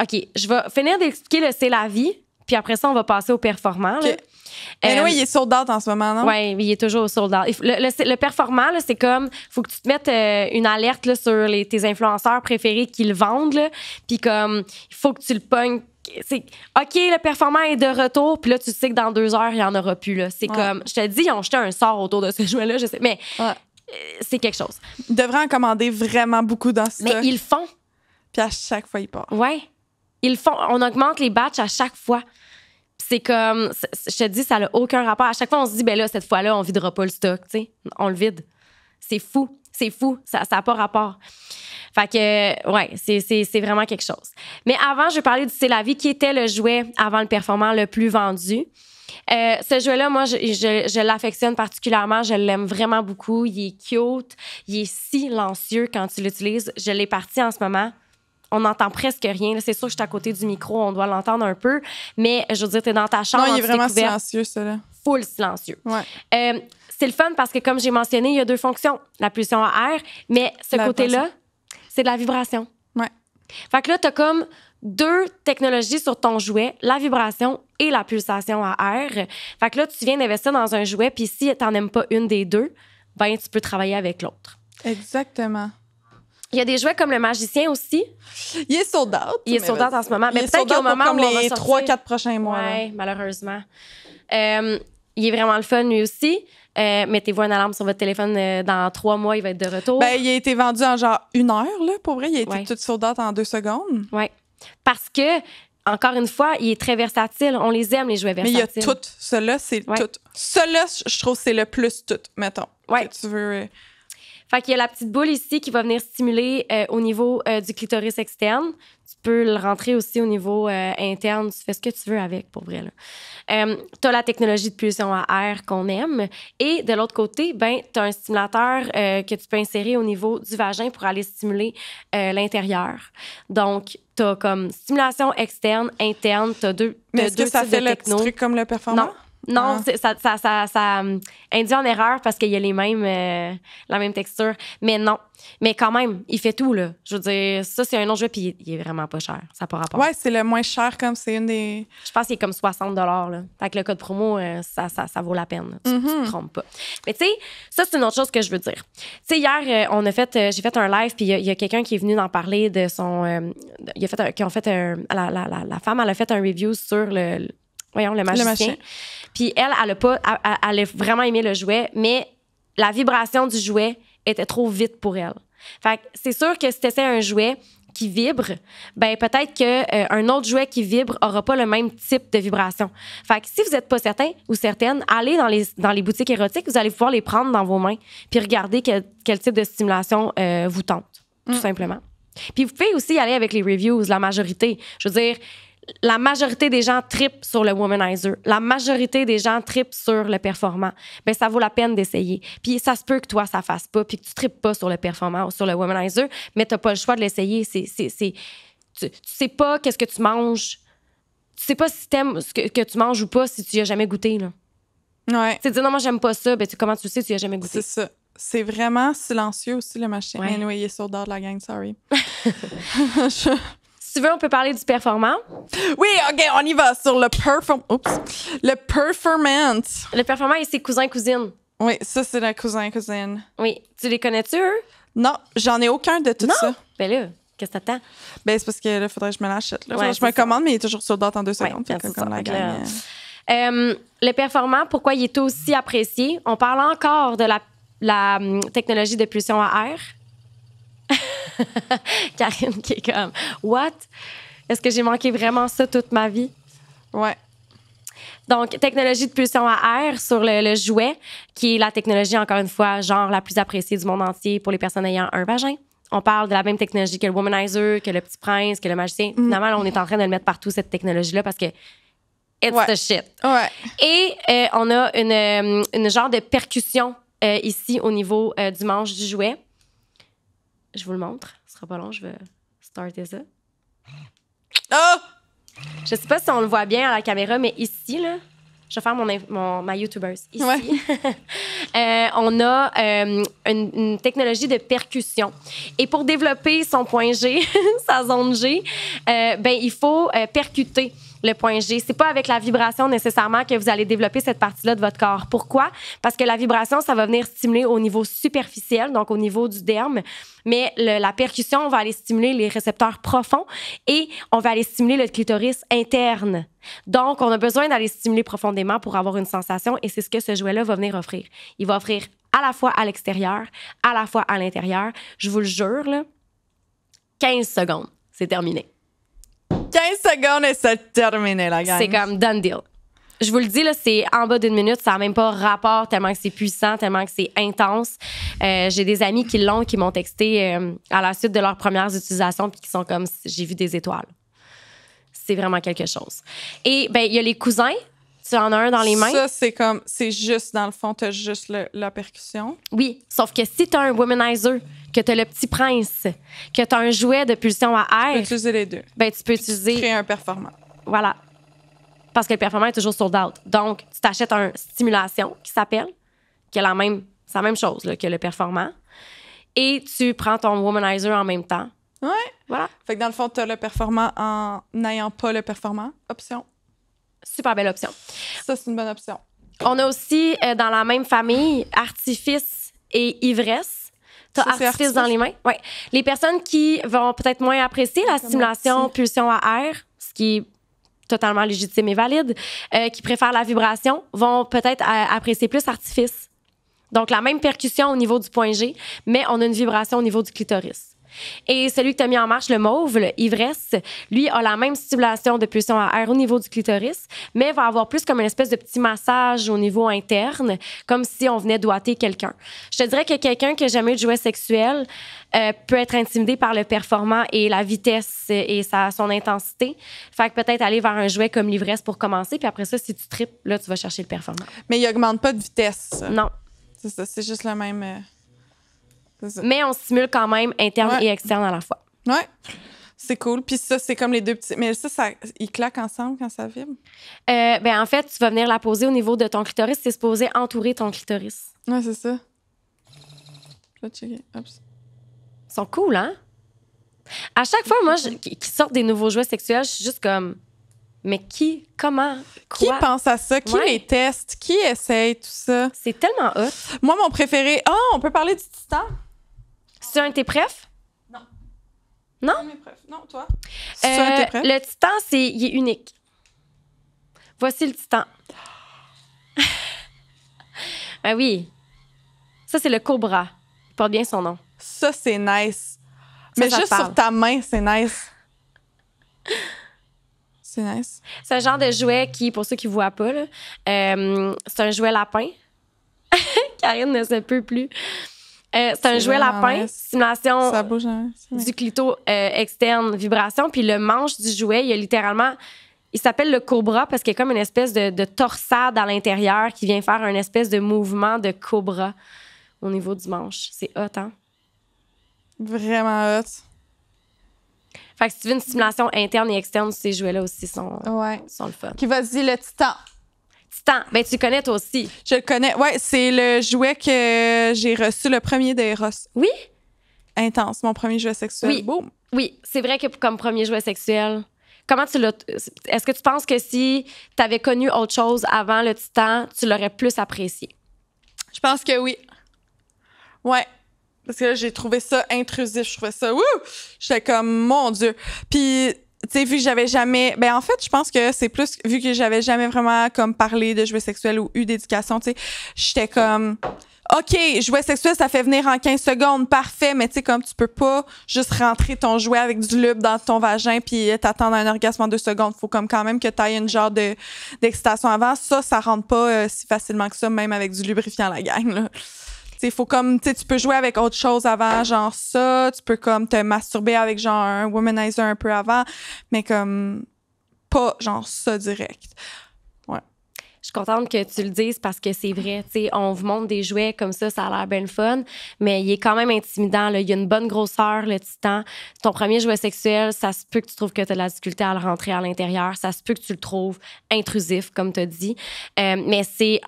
OK, je vais finir d'expliquer le C'est la vie, puis après ça, on va passer au performant. Okay. Oui, il est sold out en ce moment, non? Oui, il est toujours sold out. Le performant, là, c'est comme, faut que tu te mettes une alerte là, sur tes influenceurs préférés qui le vendent, puis comme, il faut que tu le pognes. C'est OK, le performant est de retour, puis là, tu sais que dans 2 heures, il n'y en aura plus. Là. C'est comme, je te dis, ils ont jeté un sort autour de ce jouet-là, je sais, mais c'est quelque chose. Ils devraient en commander vraiment beaucoup dans ce Mais ils le font. Puis à chaque fois, ils partent. Oui, ils le font. On augmente les batchs à chaque fois. C'est comme, je te dis, ça n'a aucun rapport. À chaque fois, on se dit, ben là, cette fois-là, on videra pas le stock, tu sais. On le vide. C'est fou. Ça n'a pas rapport. Fait que, ouais, c'est vraiment quelque chose. Mais avant, je vais parler du C'est la vie, qui était le jouet avant le performant le plus vendu. Ce jouet-là, moi, je l'affectionne particulièrement. Je l'aime vraiment beaucoup. Il est cute. Il est silencieux quand tu l'utilises. Je l'ai parti en ce moment. on n'entend presque rien. Là, c'est sûr que je suis à côté du micro, on doit l'entendre un peu, mais je veux dire, t'es dans ta chambre, Non, il est vraiment couverte, silencieux, ça, là. full silencieux. Ouais. C'est le fun parce que, comme j'ai mentionné, il y a 2 fonctions. La pulsion à air, mais ce La côté-là, c'est de la vibration. Ouais. Fait que là, t'as comme 2 technologies sur ton jouet, la vibration et la pulsation à air. Fait que là, tu viens d'investir dans un jouet, puis si t'en aimes pas une des 2, ben tu peux travailler avec l'autre. Exactement. Il y a des jouets comme le magicien aussi. Il est sold out. Il est sold out en ce moment. Mais peut-être qu'au moment comme où on va les sortir... 3-4 prochains mois. Oui, malheureusement. Il est vraiment le fun, lui aussi. Mettez-vous une alarme sur votre téléphone. Dans 3 mois, il va être de retour. Ben, il a été vendu en genre 1 heure, là, pour vrai. Il a été Ouais. tout sold out en 2 secondes. Oui. Parce que, encore une fois, il est très versatile. On les aime, les jouets Mais il versatiles. y a tout. Celui-là, c'est Ouais. tout. Celui-là, je trouve que c'est le plus tout, mettons. Ouais. Que tu veux... Fait qu'il y a la petite boule ici qui va venir stimuler au niveau du clitoris externe. Tu peux le rentrer aussi au niveau interne. Tu fais ce que tu veux avec, pour vrai. Tu as la technologie de pulsion à air qu'on aime. Et de l'autre côté, ben, tu as un stimulateur que tu peux insérer au niveau du vagin pour aller stimuler l'intérieur. Donc, tu as comme stimulation externe, interne. Tu as deux Mais est-ce que ça fait le petit truc comme le performant? Non. Non, Ah. ça induit en erreur parce qu'il y a les mêmes, la même texture. Mais non. Mais quand même, il fait tout, là. Je veux dire, ça, c'est un autre jeu, puis il est vraiment pas cher. Ça n'a pas rapport. Ouais, c'est le moins cher, comme c'est une des... Je pense qu'il est comme 60 là. Fait que le code promo, ça vaut la peine. Tu te trompes pas. Mais tu sais, ça, c'est une autre chose que je veux dire. Tu sais, hier, j'ai fait un live, puis il y a quelqu'un qui est venu d'en parler de son... la femme, elle a fait un review sur le magicien. Puis elle a vraiment aimé le jouet, mais la vibration du jouet était trop vite pour elle. Fait que c'est sûr que si tu essaies un jouet qui vibre, ben peut-être qu'un autre jouet qui vibre aura pas le même type de vibration. Fait que si vous n'êtes pas certain ou certaine, allez dans les boutiques érotiques, vous allez pouvoir les prendre dans vos mains puis regarder quel type de stimulation vous tente, tout simplement. Puis vous pouvez aussi y aller avec les reviews, la majorité. Je veux dire, la majorité des gens trippent sur le womanizer. La majorité des gens trippent sur le performant. Ben ça vaut la peine d'essayer. Puis ça se peut que toi, ça fasse pas, puis que tu trippes pas sur le performant ou sur le womanizer, mais t'as pas le choix de l'essayer. Tu sais pas qu'est-ce que tu manges. Tu sais pas si t'aimes ce que tu manges ou pas si tu y as jamais goûté, là. Ouais. Tu sais, dire non, moi, j'aime pas ça, ben comment tu sais si tu y as jamais goûté? C'est ça. C'est vraiment silencieux aussi, le machin. Ouais. Anyway, il est sold out, la gang, sorry. Si tu veux, on peut parler du performant. Oui, OK, on y va sur le performance. Le performant et ses cousins-cousines. Oui, ça, c'est la cousin-cousine. Oui. Tu les connais-tu, eux? Non, j'en ai aucun de tout ça. Ben là, qu'est-ce que t'attends? Ben, c'est parce que là, faudrait que je me l'achète. Là. Ouais, je me c'est ça. commande, mais il est toujours sold out en 2 secondes. Ouais, Fait que c'est comme ça. la Fait que gang. là, le performant, pourquoi il est aussi apprécié? On parle encore de la technologie de pulsion à air. Karine qui est comme « What? Est-ce que j'ai manqué vraiment ça toute ma vie? » Ouais. Donc, technologie de pulsion à air sur le jouet, qui est la technologie, encore une fois, genre la plus appréciée du monde entier pour les personnes ayant un vagin. On parle de la même technologie que le womanizer, que le petit prince, que le magicien. Finalement, là, on est en train de le mettre partout, cette technologie-là, parce que it's the shit. Ouais. Et on a une genre de percussion ici au niveau du manche du jouet. Je vous le montre. Ce sera pas long, je vais starter ça. Oh! Je sais pas si on le voit bien à la caméra, mais ici, là, je vais faire ma YouTuber. Ici, Ouais. on a une technologie de percussion. Et pour développer son point G, sa zone G, ben, il faut percuter le point G. C'est pas avec la vibration nécessairement que vous allez développer cette partie-là de votre corps. Pourquoi? Parce que la vibration, ça va venir stimuler au niveau superficiel, donc au niveau du derme, mais la percussion va aller stimuler les récepteurs profonds et on va aller stimuler le clitoris interne. Donc, on a besoin d'aller stimuler profondément pour avoir une sensation et c'est ce que ce jouet-là va venir offrir. Il va offrir à la fois à l'extérieur, à la fois à l'intérieur. Je vous le jure, là, 15 secondes, c'est terminé. 15 secondes et c'est terminé, la gang. C'est comme done deal. Je vous le dis, là, c'est en bas d'1 minute. Ça n'a même pas rapport tellement que c'est puissant, tellement que c'est intense. J'ai des amis qui m'ont texté à la suite de leurs premières utilisations puis qui sont comme « j'ai vu des étoiles ». C'est vraiment quelque chose. Et ben il y a les cousins. Tu en as un dans les mains. Ça, c'est juste, dans le fond, t'as juste la percussion. Oui, sauf que si tu as un womanizer que tu as le petit prince, que tu as un jouet de pulsion à Tu peux air, utiliser les deux. ben, tu peux Tu utiliser... crées un performant. Voilà. Parce que le performant est toujours sold out. Donc, tu t'achètes un stimulation qui s'appelle, qui est c'est la même chose là, que le performant. Et tu prends ton womanizer en même temps. Ouais. Voilà. Fait que dans le fond, t'as le performant en n'ayant pas le performant. Option. Super belle option. Ça, c'est une bonne option. On a aussi, dans la même famille, artifice et ivresse. Tu as Ça, c'est artifice dans les mains. Ouais. Les personnes qui vont peut-être moins apprécier la Comme stimulation un petit- pulsion à air, ce qui est totalement légitime et valide, qui préfèrent la vibration, vont peut-être apprécier plus artifice. Donc, la même percussion au niveau du point G, mais on a une vibration au niveau du clitoris. Et celui que tu as mis en marche, le mauve, le ivresse, lui a la même stimulation de pulsion à air au niveau du clitoris, mais va avoir plus comme une espèce de petit massage au niveau interne, comme si on venait doigter quelqu'un. Je te dirais que quelqu'un qui n'a jamais eu de jouet sexuel peut être intimidé par le performant et la vitesse et son intensité. Fait que peut-être aller vers un jouet comme l'ivresse pour commencer, puis après ça, si tu tripes, là, tu vas chercher le performant. Mais il augmente pas de vitesse. Ça. Non. C'est ça, c'est juste le même. C'est ça. Mais on stimule quand même interne Ouais. et externe à la fois. Ouais. C'est cool. Puis ça, c'est comme les deux petits. Mais ça, ils claquent ensemble quand ça vibre. Ben en fait, tu vas venir la poser au niveau de ton clitoris. C'est supposé entourer ton clitoris. Ouais, c'est ça. Je vais checker. Oups. Ils sont cool, hein? À chaque fois, moi, qui sortent des nouveaux jouets sexuels, je suis juste comme... Mais qui? Comment? Qui Quoi? pense à ça? Qui Ouais. les teste? Qui essaye tout ça? C'est tellement hot. Moi, mon préféré. Oh, on peut parler du titan? C'est un de tes préf? Non. Non? Mes préf. Non, toi? C'est un de tes préf? Le titan, il est unique. Voici le titan. Ben oui. Ça, c'est le cobra. Il porte bien son nom. Ça, c'est nice. Ça, Mais ça te juste parle. sur ta main, c'est nice. C'est nice. C'est un genre de jouet qui, pour ceux qui ne voient pas, là, c'est un jouet lapin. Karine ne se peut plus. C'est un C'est jouet vraiment lapin, nice. stimulation Ça bouge, hein? du clito externe, vibration. Puis le manche du jouet, il y a littéralement... Il s'appelle le cobra parce qu'il y a comme une espèce de torsade à l'intérieur qui vient faire un espèce de mouvement de cobra au niveau du manche. C'est hot, hein? Vraiment hot. Fait que si tu veux une stimulation interne et externe, ces jouets-là aussi sont le fun. Qui vas-y, le titan. Titan, ben tu le connais toi aussi. Je le connais. Ouais, c'est le jouet que j'ai reçu, le premier d'Eros. Oui? Intense, mon premier jouet sexuel. Oui. Boum. Oui, c'est vrai que comme premier jouet sexuel, comment tu l'as... Est-ce que tu penses que si tu avais connu autre chose avant le titan, tu l'aurais plus apprécié? Je pense que oui. Ouais. Parce que là, j'ai trouvé ça intrusif. Je trouvais ça... Wouh! J'étais comme, mon Dieu. Puis, tu sais, vu que j'avais jamais... Ben, en fait, je pense que c'est plus... Vu que j'avais jamais vraiment, comme, parlé de jouets sexuels ou eu d'éducation, tu sais, j'étais comme... OK, jouet sexuel, ça fait venir en 15 secondes. Parfait. Mais tu sais, comme, tu peux pas juste rentrer ton jouet avec du lube dans ton vagin puis t'attendre un orgasme en 2 secondes. Faut comme quand même que t'ailles une genre d'excitation avant. Ça rentre pas si facilement que ça, même avec du lubrifiant à la gang, là. Faut comme, tu peux jouer avec autre chose avant, genre ça. Tu peux comme te masturber avec genre un womanizer un peu avant, mais comme pas genre ça direct. Ouais. Je suis contente que tu le dises parce que c'est vrai. Tu sais, on vous montre des jouets comme ça a l'air bien le fun, mais il est quand même intimidant. Là. Il y a une bonne grosseur, le titan. Ton premier jouet sexuel, ça se peut que tu trouves que tu as de la difficulté à le rentrer à l'intérieur. Ça se peut que tu le trouves intrusif, comme tu as dit. Mais c'est...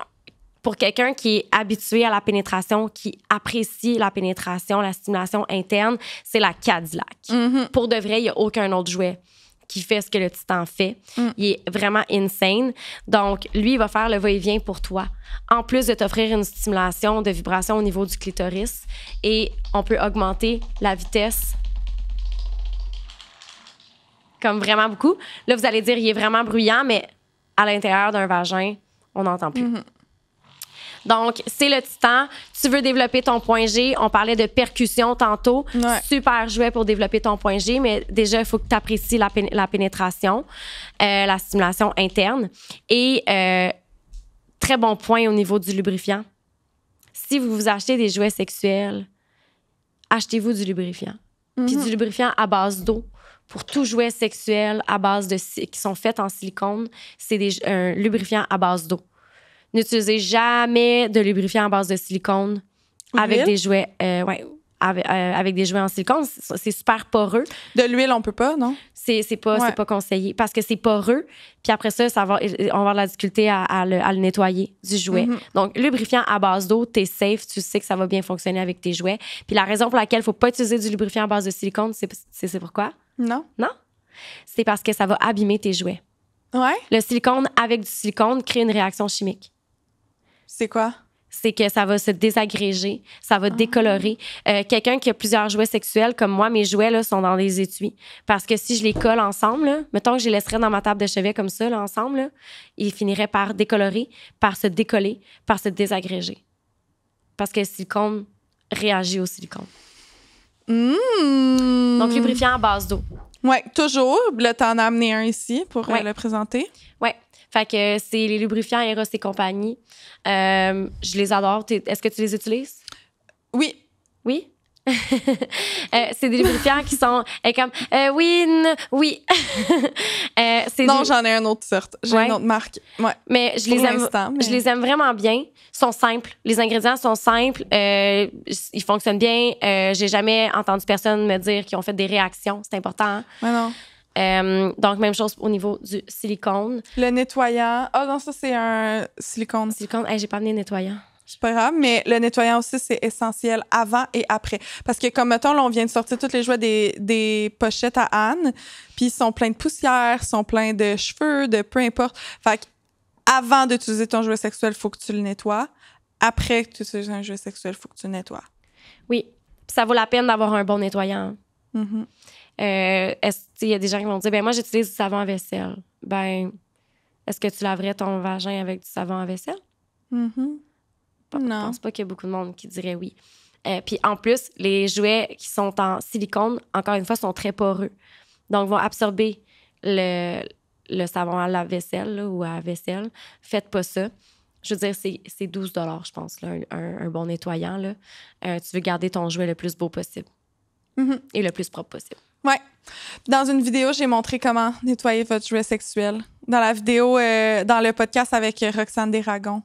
Pour quelqu'un qui est habitué à la pénétration, qui apprécie la pénétration, la stimulation interne, c'est la Cadillac. Mm-hmm. Pour de vrai, il n'y a aucun autre jouet qui fait ce que le Titan fait. Il est vraiment insane. Donc, lui, il va faire le va-et-vient pour toi. En plus de t'offrir une stimulation de vibration au niveau du clitoris. Et on peut augmenter la vitesse comme vraiment beaucoup. Là, vous allez dire, il est vraiment bruyant, mais à l'intérieur d'un vagin, on n'entend plus. Mm-hmm. Donc, c'est le titan. Tu veux développer ton point G. On parlait de percussion tantôt. Ouais. Super jouet pour développer ton point G, mais déjà, il faut que tu apprécies la pénétration, la stimulation interne. Et très bon point au niveau du lubrifiant. Si vous vous achetez des jouets sexuels, achetez-vous du lubrifiant. Puis du lubrifiant à base d'eau. Pour tout jouet sexuel à base qui sont faits en silicone, c'est un lubrifiant à base d'eau. N'utilisez jamais de lubrifiant à base de silicone avec des jouets avec des jouets en silicone. C'est super poreux. De l'huile, on peut pas, non? C'est pas conseillé parce que c'est poreux. Puis après ça, on va avoir de la difficulté à le nettoyer du jouet. Donc, lubrifiant à base d'eau, t'es safe. Tu sais que ça va bien fonctionner avec tes jouets. Puis la raison pour laquelle il faut pas utiliser du lubrifiant à base de silicone, c'est pourquoi? Non. Non? C'est parce que ça va abîmer tes jouets. Ouais? Le silicone avec du silicone crée une réaction chimique. C'est quoi? C'est que ça va se désagréger, ça va décolorer. Quelqu'un qui a plusieurs jouets sexuels, comme moi, mes jouets là, sont dans des étuis. Parce que si je les colle ensemble, là, mettons que je les laisserais dans ma table de chevet comme ça, là, ensemble, là, ils finiraient par décolorer, par se décoller, par se désagréger. Parce que le silicone réagit au silicone. Donc, lubrifiant à base d'eau. Oui, toujours. Là, t'en as amené un ici pour le présenter. Oui. Fait que c'est les lubrifiants Eros et compagnie. Je les adore. Est-ce que tu les utilises? Oui. Oui? C'est des lubrifiants qui sont comme oui. Non, j'en ai une autre sorte. J'ai une autre marque. Ouais. Mais je les aime vraiment bien. Ils sont simples. Les ingrédients sont simples. Ils fonctionnent bien. J'ai jamais entendu personne me dire qu'ils ont fait des réactions. C'est important. Hein? Ouais, non. Donc, même chose au niveau du silicone. Le nettoyant. Ah non, ça, c'est un silicone. Silicone, j'ai pas amené de nettoyant. C'est pas grave, mais le nettoyant aussi, c'est essentiel avant et après. Parce que, comme mettons, là, on vient de sortir tous les jouets des pochettes à Anne, puis ils sont pleins de poussière, ils sont pleins de cheveux, de peu importe. Fait que, avant d'utiliser ton jouet sexuel, il faut que tu le nettoies. Après que tu utilises un jouet sexuel, il faut que tu le nettoies. Oui. Puis ça vaut la peine d'avoir un bon nettoyant. Mm-hmm. Il y a des gens qui vont dire, ben moi, j'utilise du savon à vaisselle. Ben, est-ce que tu laverais ton vagin avec du savon à vaisselle? Mm-hmm. Je pense pas qu'il y a beaucoup de monde qui dirait oui. Puis en plus, les jouets qui sont en silicone, encore une fois, sont très poreux. Donc, vont absorber le savon à la vaisselle là, ou à la vaisselle. Faites pas ça. Je veux dire, c'est 12 $, je pense, là, un bon nettoyant. Là. Tu veux garder ton jouet le plus beau possible et le plus propre possible. Ouais. Dans une vidéo, j'ai montré comment nettoyer votre jouet sexuel. Dans la vidéo, dans le podcast avec Roxane Desragons.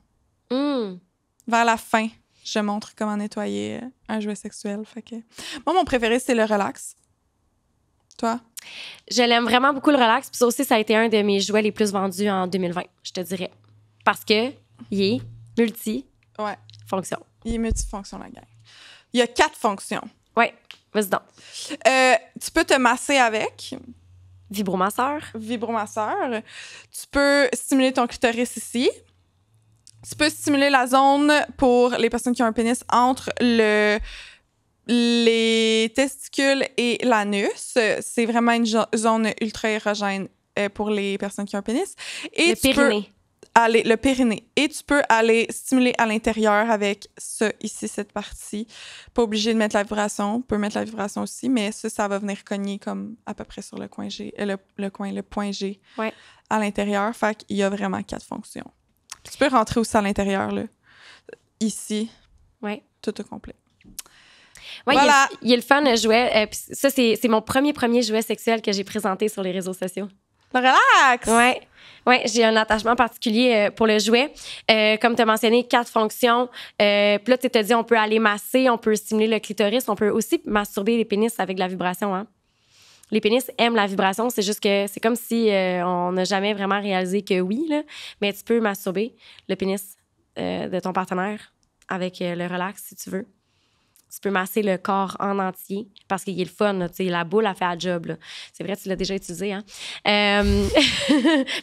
Vers la fin, je montre comment nettoyer un jouet sexuel. Fait que... Moi, mon préféré, c'est le relax. Toi? Je l'aime vraiment beaucoup, le relax. Puis ça aussi, ça a été un de mes jouets les plus vendus en 2020, je te dirais. Parce que il est multi-fonction. Il est multifonction, la gang. Il y a 4 fonctions. Oui, vas-y donc. Tu peux te masser avec. Vibromasseur. Vibromasseur. Tu peux stimuler ton clitoris ici. Tu peux stimuler la zone pour les personnes qui ont un pénis entre les testicules et l'anus. C'est vraiment une zone ultra érogène pour les personnes qui ont un pénis. Et le périnée. Le périnée. Et tu peux aller stimuler à l'intérieur avec ça, ici, cette partie. Pas obligé de mettre la vibration. On peut mettre la vibration aussi, mais ça va venir cogner comme à peu près sur le coin G, le point G à l'intérieur. Fait qu'il y a vraiment 4 fonctions. Tu peux rentrer aussi à l'intérieur, là. Ici. Oui. Tout au complet. Oui, voilà. Il y a le fun jouet. Ça, c'est mon premier jouet sexuel que j'ai présenté sur les réseaux sociaux. Le relax! Oui. Oui, j'ai un attachement particulier pour le jouet. Comme tu as mentionné, 4 fonctions. Puis là, tu t'es dit, on peut aller masser, on peut stimuler le clitoris, on peut aussi masturber les pénis avec de la vibration. Hein? Les pénis aiment la vibration, c'est juste que c'est comme si on n'a jamais vraiment réalisé que oui, là, mais tu peux masturber le pénis de ton partenaire avec le relax, si tu veux. Tu peux masser le corps en entier parce qu'il est le fun. Là, la boule a fait la job. Là. C'est vrai, tu l'as déjà utilisé. Hein? Mais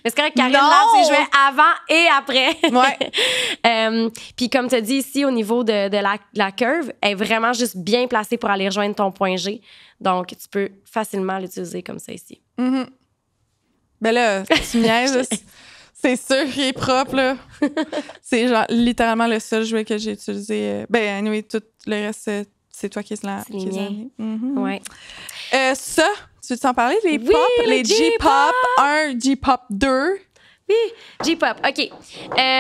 c'est correct, Karine lave ses jouets avant et après. Ouais. Puis comme tu as dit ici, au niveau de la curve, elle est vraiment juste bien placée pour aller rejoindre ton point G. Donc, tu peux facilement l'utiliser comme ça ici. Mm-hmm. Ben là, tu niaises. C'est sûr qu'il est propre, là. C'est genre littéralement le seul jouet que j'ai utilisé. Ben, anyway, tout le reste, c'est toi qui l'as amené. Mm-hmm. Ouais. Ça, tu veux t'en parler? Les pop, les J-pop 1, J-pop 2. Oui, J-pop. OK.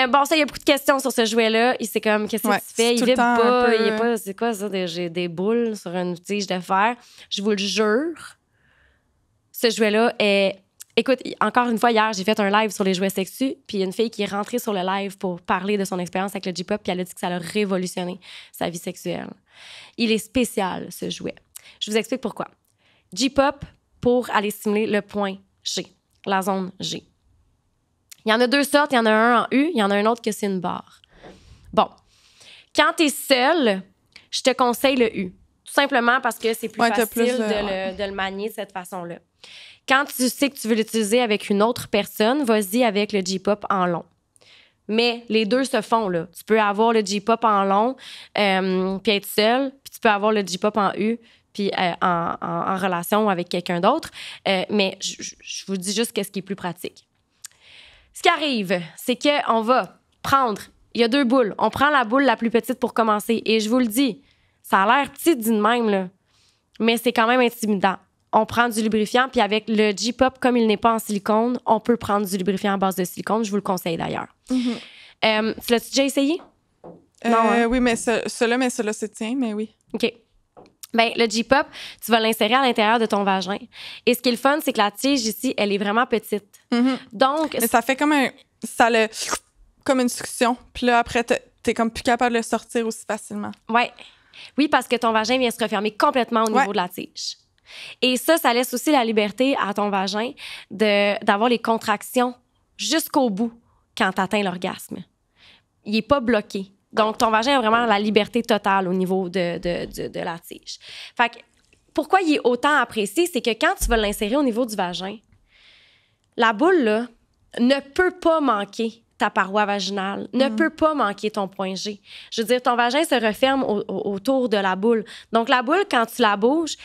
Bon, ça, il y a beaucoup de questions sur ce jouet-là. C'est comme, qu'est-ce que tu fais? Il vibre pas. Il est pas. C'est quoi ça? J'ai des boules sur une tige de fer. Je vous le jure. Ce jouet-là est Écoute, encore une fois, hier, j'ai fait un live sur les jouets sexus, puis il y a une fille qui est rentrée sur le live pour parler de son expérience avec le J-pop, puis elle a dit que ça l'a révolutionné sa vie sexuelle. Il est spécial, ce jouet. Je vous explique pourquoi. J-pop, pour aller stimuler le point G, la zone G. Il y en a 2 sortes. Il y en a un en U, il y en a un autre que c'est une barre. Bon. Quand tu es seule, je te conseille le U. Tout simplement parce que c'est plus facile de le manier de cette façon-là. Quand tu sais que tu veux l'utiliser avec une autre personne, vas-y avec le J-pop en long. Mais les deux se font, là. Tu peux avoir le J-pop en long puis être seule, puis tu peux avoir le J-pop en U puis en relation avec quelqu'un d'autre. Mais je vous dis juste qu'est-ce qui est plus pratique. Ce qui arrive, c'est qu'on va prendre... Il y a 2 boules. On prend la boule la plus petite pour commencer. Et je vous le dis, ça a l'air petit dit de même, là. Mais c'est quand même intimidant. On prend du lubrifiant, puis avec le J-pop, comme il n'est pas en silicone, on peut prendre du lubrifiant à base de silicone. Je vous le conseille d'ailleurs. Mm-hmm. Tu l'as-tu déjà essayé? Non, hein? Oui, mais celui-là, c'est tien, mais oui. OK. Bien, le J-pop, tu vas l'insérer à l'intérieur de ton vagin. Et ce qui est le fun, c'est que la tige ici, elle est vraiment petite. Mm-hmm. Donc... Mais ça fait comme comme une succion. Puis là, après, t'es comme plus capable de le sortir aussi facilement. Ouais. Oui, parce que ton vagin vient se refermer complètement au niveau de la tige. Et ça laisse aussi la liberté à ton vagin d'avoir les contractions jusqu'au bout quand tu atteins l'orgasme. Il n'est pas bloqué. Donc, ton vagin a vraiment la liberté totale au niveau de la tige. Fait que, pourquoi il est autant apprécié, c'est que quand tu vas l'insérer au niveau du vagin, la boule, là, ne peut pas manquer ta paroi vaginale, ne peut pas manquer ton point G. Je veux dire, ton vagin se referme autour de la boule. Donc, la boule, quand tu la bouges...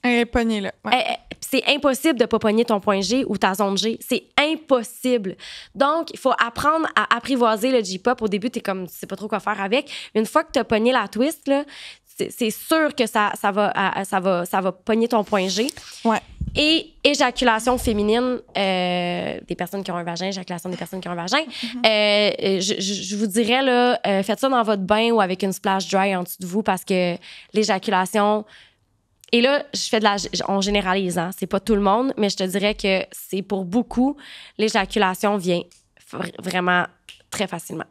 Elle est pognée, là. Ouais. C'est impossible de ne pas pogner ton point G ou ta zone G. C'est impossible. Donc, il faut apprendre à apprivoiser le J-pop. Au début, tu sais pas trop quoi faire avec. Une fois que tu as pogné la twist, là, c'est sûr que ça va pogner ton point G. Ouais. Et éjaculation féminine des personnes qui ont un vagin, éjaculation des personnes qui ont un vagin. Je vous dirais, là, faites ça dans votre bain ou avec une splash dry en dessous de vous parce que l'éjaculation... Et là, on généralise, hein? C'est pas tout le monde, mais je te dirais que c'est pour beaucoup, l'éjaculation vient vraiment très facilement.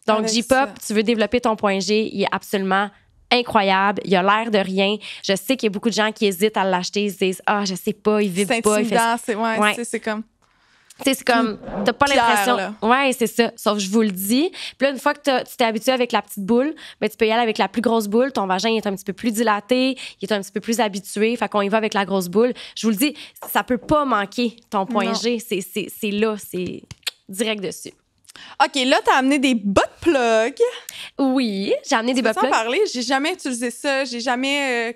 Donc, avec J-pop, tu veux développer ton point G, il est absolument incroyable. Il a l'air de rien. Je sais qu'il y a beaucoup de gens qui hésitent à l'acheter. Ils se disent « Ah, je sais pas, il vibre pas. » C'est comme... C'est comme, t'as pas l'impression. Ouais, c'est ça. Sauf je vous le dis. Puis là, une fois que tu t'es habitué avec la petite boule, ben, tu peux y aller avec la plus grosse boule. Ton vagin il est un petit peu plus dilaté, il est un petit peu plus habitué. Fait qu'on y va avec la grosse boule. Je vous le dis, ça peut pas manquer ton point G. C'est là, c'est direct dessus. OK, là, t'as amené des butt plugs. Oui, j'ai amené des butt plugs. Tu peux en parler? J'ai jamais utilisé ça. J'ai jamais,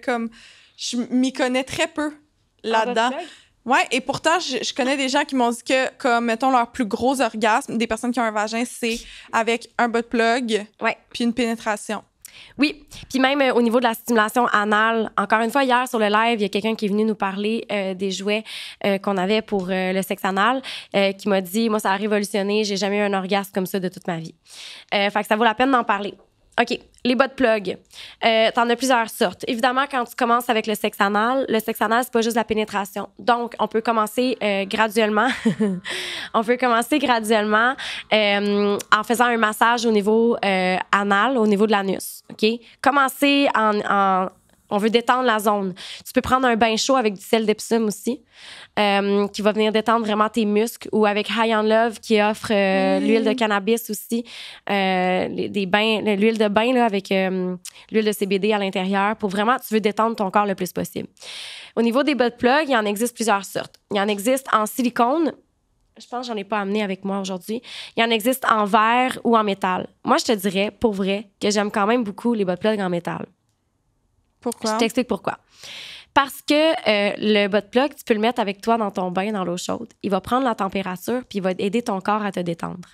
je m'y connais très peu là-dedans. Ouais, et pourtant, je connais des gens qui m'ont dit que, comme, mettons, leur plus gros orgasme, des personnes qui ont un vagin, c'est avec un butt plug puis une pénétration. Oui, puis même au niveau de la stimulation anale, encore une fois, hier sur le live, il y a quelqu'un qui est venu nous parler des jouets qu'on avait pour le sexe anal, qui m'a dit, moi, ça a révolutionné, j'ai jamais eu un orgasme comme ça de toute ma vie. Fait que ça vaut la peine d'en parler. OK, les butt plugs. T'en as plusieurs sortes. Évidemment, quand tu commences avec le sexe anal, c'est pas juste la pénétration. Donc, on peut commencer graduellement. On peut commencer graduellement en faisant un massage au niveau anal, au niveau de l'anus. OK? Commencer on veut détendre la zone. Tu peux prendre un bain chaud avec du sel d'Epsom aussi, qui va venir détendre vraiment tes muscles, ou avec High on Love qui offre l'huile de cannabis aussi, l'huile de bain là, avec l'huile de CBD à l'intérieur pour vraiment, tu veux détendre ton corps le plus possible. Au niveau des butt plugs, il en existe plusieurs sortes. Il en existe en silicone. Je pense que j'en ai pas amené avec moi aujourd'hui. Il en existe en verre ou en métal. Moi, je te dirais, pour vrai, que j'aime quand même beaucoup les butt plugs en métal. Pourquoi? Je t'explique pourquoi. Parce que le butt plug, tu peux le mettre avec toi dans ton bain, dans l'eau chaude. Il va prendre la température puis il va aider ton corps à te détendre.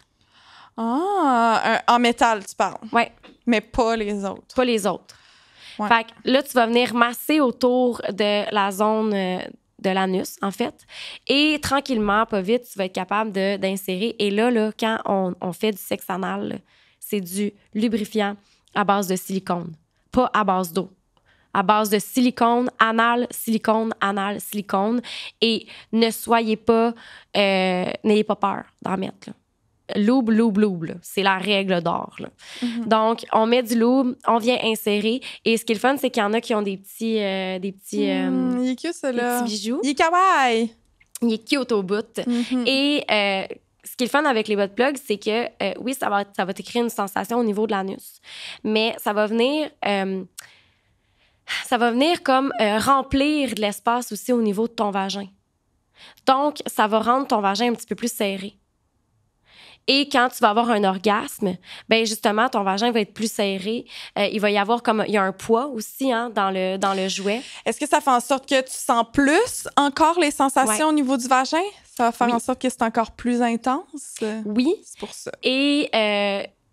Ah, en métal, tu parles? Oui. Mais pas les autres. Pas les autres. Ouais. Fait que là, tu vas venir masser autour de la zone de l'anus, en fait. Et tranquillement, pas vite, tu vas être capable d'insérer. Et là, quand on fait du sexe anal, c'est du lubrifiant à base de silicone, pas à base d'eau. à base de silicone, anal, silicone, anal, silicone. Et n'ayez pas peur d'en mettre, là. Lube, lube, lube, là. C'est la règle d'or, là. Donc, on met du lube, on vient insérer. Et ce qui est le fun, c'est qu'il y en a qui ont des petits il est cute, celui-là. des petits bijoux. Il est kawaii. Il est cute au bout. Et ce qui est le fun avec les butt plugs, c'est que, oui, ça va te créer une sensation au niveau de l'anus. Mais ça va venir comme remplir de l'espace aussi au niveau de ton vagin. Donc, ça va rendre ton vagin un petit peu plus serré. Et quand tu vas avoir un orgasme, ben justement, ton vagin va être plus serré. Il va y avoir il y a un poids aussi, hein, dans le jouet. Est-ce que ça fait en sorte que tu sens plus encore les sensations au niveau du vagin? Ça va faire en sorte que c'est encore plus intense? Oui. C'est pour ça. Et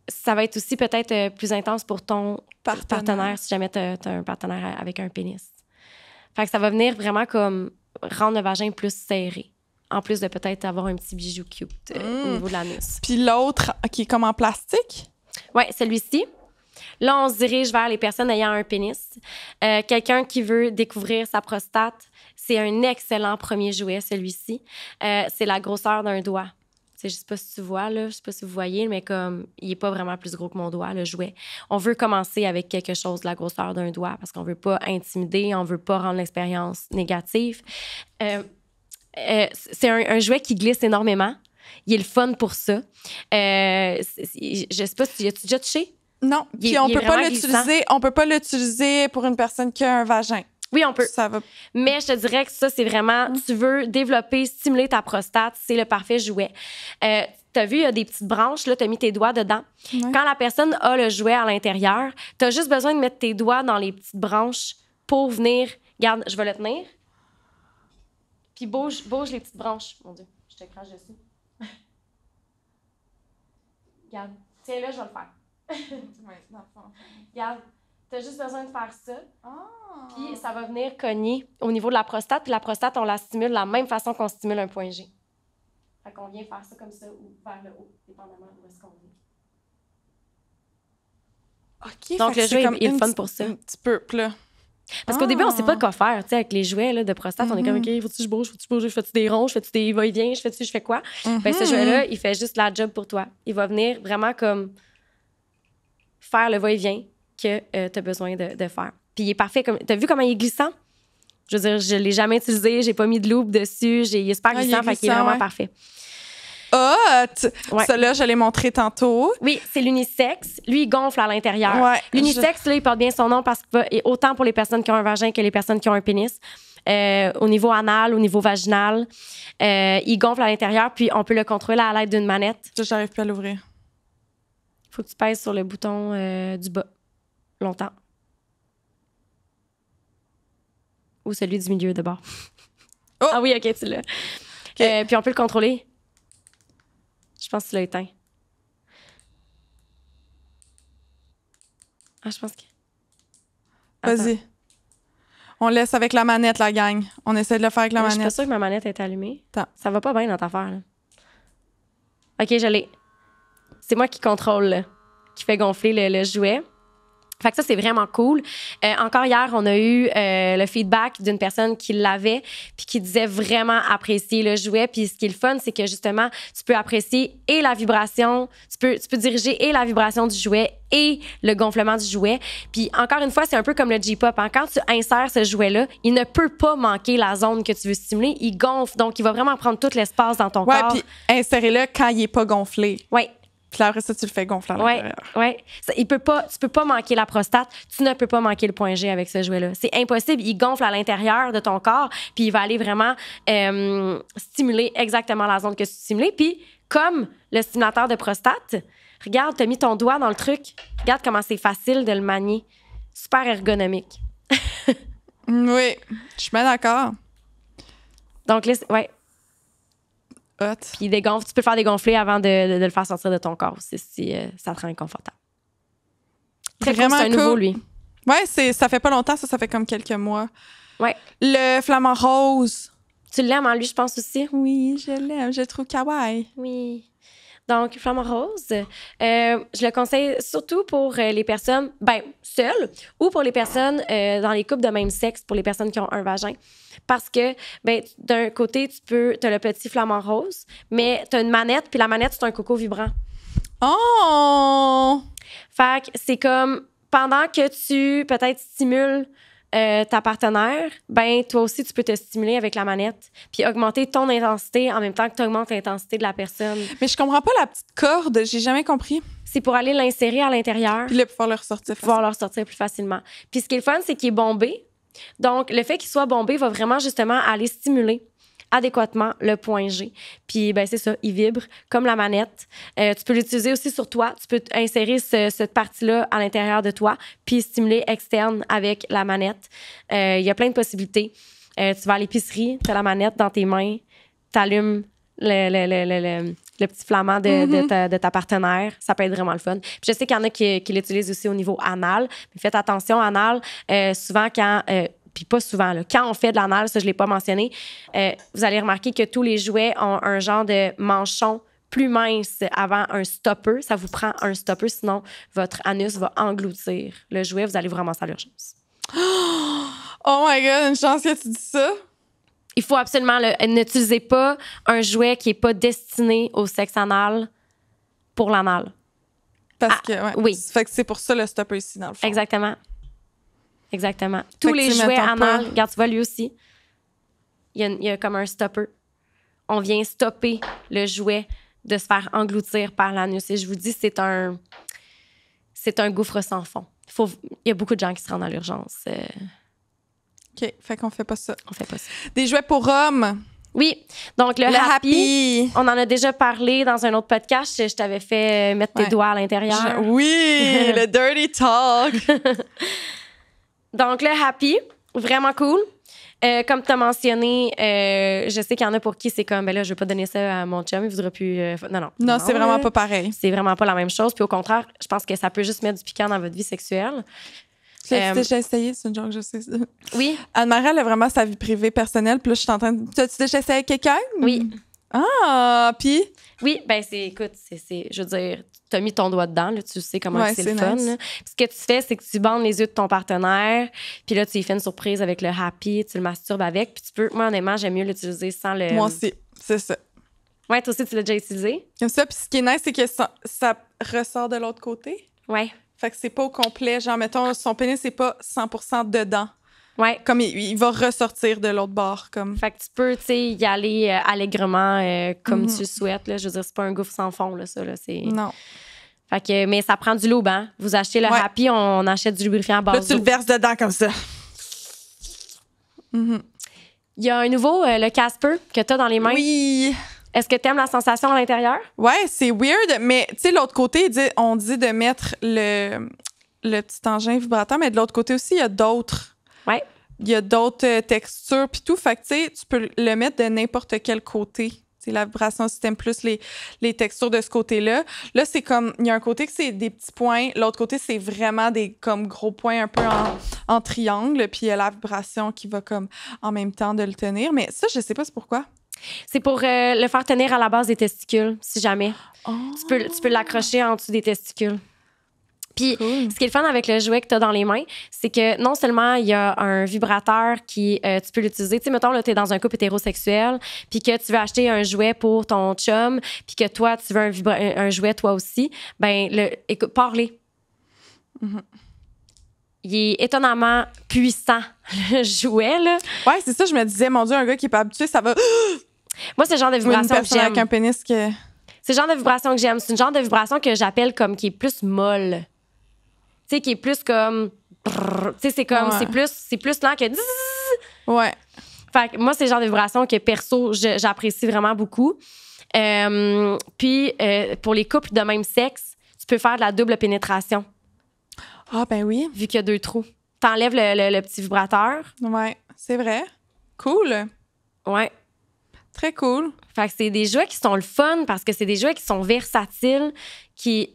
ça va être aussi peut-être plus intense pour ton partenaire si jamais tu as un partenaire avec un pénis. Fait que ça va venir vraiment comme rendre le vagin plus serré. En plus de peut-être avoir un petit bijou cute au niveau de l'anus. Puis l'autre, qui est comme en plastique? Oui, celui-ci. Là, on se dirige vers les personnes ayant un pénis. Quelqu'un qui veut découvrir sa prostate, c'est un excellent premier jouet, celui-ci. C'est la grosseur d'un doigt. Je sais pas si tu vois, là, je sais pas si vous voyez, mais comme il est pas vraiment plus gros que mon doigt, le jouet. On veut commencer avec quelque chose de la grosseur d'un doigt parce qu'on veut pas intimider, on veut pas rendre l'expérience négative. C'est un jouet qui glisse énormément. Il est le fun pour ça. Je sais pas si tu déjà touché? Non. Puis on peut pas l'utiliser pour une personne qui a un vagin. Oui, on peut. Ça va. Mais je te dirais que ça, c'est vraiment, tu veux développer, stimuler ta prostate, c'est le parfait jouet. T'as vu, il y a des petites branches, là, t'as mis tes doigts dedans. Ouais. Quand la personne a le jouet à l'intérieur, t'as juste besoin de mettre tes doigts dans les petites branches pour venir... Regarde, je vais le tenir. Puis bouge les petites branches. Mon Dieu, je te crache dessus. Regarde. Tiens, là, je vais le faire. Ouais, dans le fond. Regarde. T'as juste besoin de faire ça. Puis ça va venir cogner au niveau de la prostate. Puis la prostate, on la stimule de la même façon qu'on stimule un point G. Fait qu'on vient faire ça comme ça ou vers le haut, dépendamment où est-ce qu'on vient. OK. Donc le jeu est le fun pour ça. Un petit peu, là. Parce qu'au début, on sait pas quoi faire, tu sais, avec les jouets là, de prostate. On est comme, OK, faut-tu que je bouge, je fais-tu des ronds, je fais-tu des va-et-vient, je fais quoi? Ben, ce jouet-là, il fait juste la job pour toi. Il va venir vraiment comme faire le va-et-vient que tu as besoin de faire. Puis il est parfait. T'as vu comment il est glissant? Je veux dire, je l'ai jamais utilisé, j'ai pas mis de loupe dessus, il est super glissant, fait qu'il est vraiment parfait. Ouais. Celui-là, je l'ai montré tantôt. Oui, c'est l'unisex. Lui, il gonfle à l'intérieur. Ouais, l'unisex, là, il porte bien son nom parce que autant pour les personnes qui ont un vagin que les personnes qui ont un pénis. Au niveau anal, au niveau vaginal, il gonfle à l'intérieur, puis on peut le contrôler à l'aide d'une manette. J'arrive plus à l'ouvrir. Il faut que tu pèses sur le bouton du bas longtemps. Ou celui du milieu de bord. Oh! Ah oui, OK, tu l'as. Okay. Puis on peut le contrôler. Je pense que tu l'as éteint. Ah, je pense que... Vas-y. On laisse avec la manette, la gang. On essaie de le faire avec la manette. Je suis pas sûre que ma manette est allumée. Attends. Ça va pas bien dans ta affaire, là. OK, je l'ai. C'est moi qui contrôle, là, qui fait gonfler le jouet. Fait que ça, c'est vraiment cool. Encore hier, on a eu le feedback d'une personne qui l'avait puis qui disait vraiment apprécier le jouet. Puis ce qui est le fun, c'est que justement, tu peux apprécier et la vibration, tu peux diriger et la vibration du jouet et le gonflement du jouet. Puis encore une fois, c'est un peu comme le J-pop. Hein? Quand tu insères ce jouet-là, il ne peut pas manquer la zone que tu veux stimuler. Il gonfle, donc il va vraiment prendre tout l'espace dans ton corps. Ouais, puis insérez-le quand il est pas gonflé. Oui. Puis là, après ça, tu le fais gonfler à l'intérieur. Oui. Tu peux pas manquer la prostate. Tu ne peux pas manquer le point G avec ce jouet-là. C'est impossible. Il gonfle à l'intérieur de ton corps, puis il va aller vraiment stimuler exactement la zone que tu stimules. Puis, comme le stimulateur de prostate, regarde, tu as mis ton doigt dans le truc. Regarde comment c'est facile de le manier. Super ergonomique. Oui, je suis bien d'accord. Donc, là, ouais. Hot. Puis il dégonfle. Tu peux faire dégonfler avant de le faire sortir de ton corps aussi, si ça te rend inconfortable. Très cool, c'est un nouveau, lui. Ouais, ça fait pas longtemps, ça fait comme quelques mois. Ouais. Le flamant rose. Tu l'aimes en lui, je pense aussi? Oui, je l'aime. Je le trouve kawaii. Oui. Donc, Flamant Rose, je le conseille surtout pour les personnes, seules ou pour les personnes dans les couples de même sexe, pour les personnes qui ont un vagin. Parce que, d'un côté, t'as le petit Flamant Rose, mais t'as une manette, puis la manette, c'est un coco vibrant. Oh! Fait que c'est comme, pendant que tu, peut-être, stimules ta partenaire, toi aussi, tu peux te stimuler avec la manette puis augmenter ton intensité en même temps que tu augmentes l'intensité de la personne. Mais je comprends pas la petite corde. J'ai jamais compris. C'est pour aller l'insérer à l'intérieur. Puis là, pouvoir le ressortir. Pouvoir le ressortir plus facilement. Puis ce qui est le fun, c'est qu'il est bombé. Donc, le fait qu'il soit bombé va vraiment, justement, aller stimuler adéquatement le point G. Puis, c'est ça, il vibre comme la manette. Tu peux l'utiliser aussi sur toi. Tu peux insérer cette partie-là à l'intérieur de toi puis stimuler externe avec la manette. Il y a plein de possibilités. Tu vas à l'épicerie, tu as la manette dans tes mains, tu allumes le petit flamant de ta partenaire. Ça peut être vraiment le fun. Puis je sais qu'il y en a qui l'utilisent aussi au niveau anal. Mais faites attention, anal, souvent quand... puis pas souvent, là. Quand on fait de l'anal, ça, je ne l'ai pas mentionné, vous allez remarquer que tous les jouets ont un genre de manchon plus mince avant un stopper. Ça vous prend un stopper, sinon votre anus va engloutir le jouet. Vous allez vous ramasser à l'urgence. Oh my God, une chance que tu dis ça. Il faut absolument... n'utilisez pas un jouet qui n'est pas destiné au sexe anal pour l'anal. Parce que, oui. Fait que c'est pour ça le stopper ici, dans le fond. Exactement. Tous les jouets anal, regarde, tu vois, lui aussi, il y a comme un stopper. On vient stopper le jouet de se faire engloutir par l'anus. Et je vous dis, c'est un gouffre sans fond. Il y a beaucoup de gens qui se rendent à l'urgence. OK, fait qu'on fait pas ça. On fait pas ça. Des jouets pour hommes. Oui, donc le Happy, on en a déjà parlé dans un autre podcast. Je t'avais fait mettre tes doigts à l'intérieur. Oui, le dirty talk. Donc, le Happy, vraiment cool. Comme tu as mentionné, je sais qu'il y en a pour qui c'est comme, là, je vais pas donner ça à mon chum, il voudra plus... Non, c'est vraiment pas pareil. C'est vraiment pas la même chose. Puis au contraire, je pense que ça peut juste mettre du piquant dans votre vie sexuelle. Tu l'as déjà essayé? C'est une joke, je sais. Oui. Anne-Marie, elle a vraiment sa vie privée, personnelle. Puis là, je suis en train de... T'as-tu déjà essayé avec quelqu'un? Oui. Ah, puis? Oui, écoute, je veux dire, tu as mis ton doigt dedans, là, tu sais comment c'est le nice. fun. Là. Puis ce que tu fais, c'est que tu bandes les yeux de ton partenaire, puis là, tu lui fais une surprise avec le Happy, tu le masturbes avec, puis tu peux... Moi, honnêtement, j'aime mieux l'utiliser sans le... Moi aussi, c'est ça. Ouais, toi aussi, tu l'as déjà utilisé? Comme ça, puis ce qui est nice, c'est que ça ressort de l'autre côté. Ouais. Fait que c'est pas au complet. Genre, mettons, son pénis, c'est pas 100% dedans. Ouais. Comme il va ressortir de l'autre bord. Comme... Fait que tu peux, tu sais, y aller allègrement comme tu le souhaites. Là. Je veux dire, c'est pas un gouffre sans fond, là, ça. Là, Non. Fait que, mais ça prend du lube, hein. Vous achetez le Happy, on achète du lubrifiant à base d'eau. Là, tu le verses dedans comme ça. Il y a un nouveau, le Casper, que tu as dans les mains. Oui. Est-ce que tu aimes la sensation à l'intérieur? Ouais, c'est weird, mais tu sais, l'autre côté, on dit de mettre le petit engin vibrateur, mais de l'autre côté aussi, il y a d'autres. Ouais. Il y a d'autres textures puis tout. Fait que tu sais, tu peux le mettre de n'importe quel côté. C'est la vibration système plus les textures de ce côté-là. Là, c'est comme, il y a un côté que c'est des petits points. L'autre côté, c'est vraiment des comme gros points un peu en triangle. Puis il y a la vibration qui va comme en même temps de le tenir. Mais ça, je sais pas c'est pourquoi. C'est pour le faire tenir à la base des testicules, si jamais. Oh. Tu peux l'accrocher en dessous des testicules. Puis, ce qui est le fun avec le jouet que tu as dans les mains, c'est que non seulement il y a un vibrateur qui, tu peux l'utiliser. Tu sais, mettons, tu es dans un couple hétérosexuel, puis que tu veux acheter un jouet pour ton chum, puis que toi, tu veux un jouet toi aussi. Écoute, parlez. Mm-hmm. Il est étonnamment puissant, le jouet, là. Ouais, c'est ça, je me disais, mon Dieu, un gars qui est pas habitué, ça va... Moi, c'est le genre de vibration que j'aime. Avec un pénis que... C'est le genre de vibration que j'aime. C'est une genre de vibration que j'appelle comme qui est plus molle. Tu sais, qui est plus comme... Tu sais, c'est comme... Ouais. C'est plus lent que... Ouais. Fait que moi, c'est le genre de vibration que, perso, j'apprécie vraiment beaucoup. Puis, pour les couples de même sexe, tu peux faire de la double pénétration. Ah, ben oui. Vu qu'il y a 2 trous. T'enlèves le petit vibrateur. Ouais, c'est vrai. Cool. Ouais. Très cool. Fait que c'est des jouets qui sont le fun parce que c'est des jouets qui sont versatiles, qui...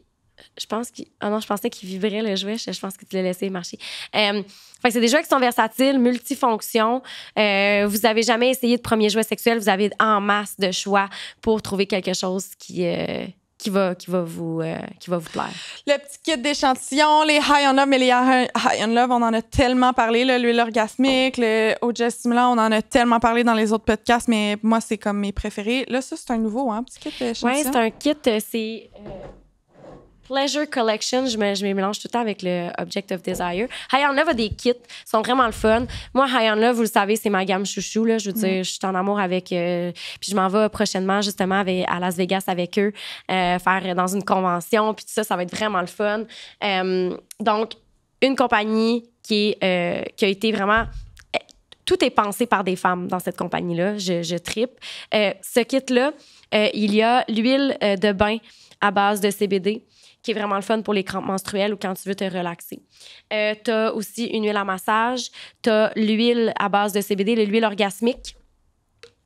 Je pensais qu'il vibrait le jouet. Je pense que tu l'as laissé marcher. Fait que c'est des jouets qui sont versatiles, multifonctions. Vous avez jamais essayé de premier jouet sexuel, vous avez en masse de choix pour trouver quelque chose qui vous plaire. Le petit kit d'échantillons, les High on Love, mais les High on Love, on en a tellement parlé. Là, l'huile orgasmique, le OJ stimulant, on en a tellement parlé dans les autres podcasts, mais moi, c'est comme mes préférés. Là, ça, c'est un nouveau, hein, petit kit d'échantillons. Oui, c'est un kit, c'est Pleasure Collection. Je me mélange tout le temps avec le Object of Desire. High on Love a des kits, sont vraiment le fun. Moi, High on Love, vous le savez, c'est ma gamme chouchou. Là. Je veux dire, je suis en amour avec... puis je m'en vais prochainement, justement, à Las Vegas avec eux, faire dans une convention. Puis tout ça, ça va être vraiment le fun. Donc, une compagnie qui a été vraiment... Tout est pensé par des femmes dans cette compagnie-là. Je trippe. Ce kit-là, il y a l'huile de bain à base de CBD, qui est vraiment le fun pour les crampes menstruelles ou quand tu veux te relaxer. T'as aussi une huile à massage. T'as l'huile à base de CBD, l'huile orgasmique.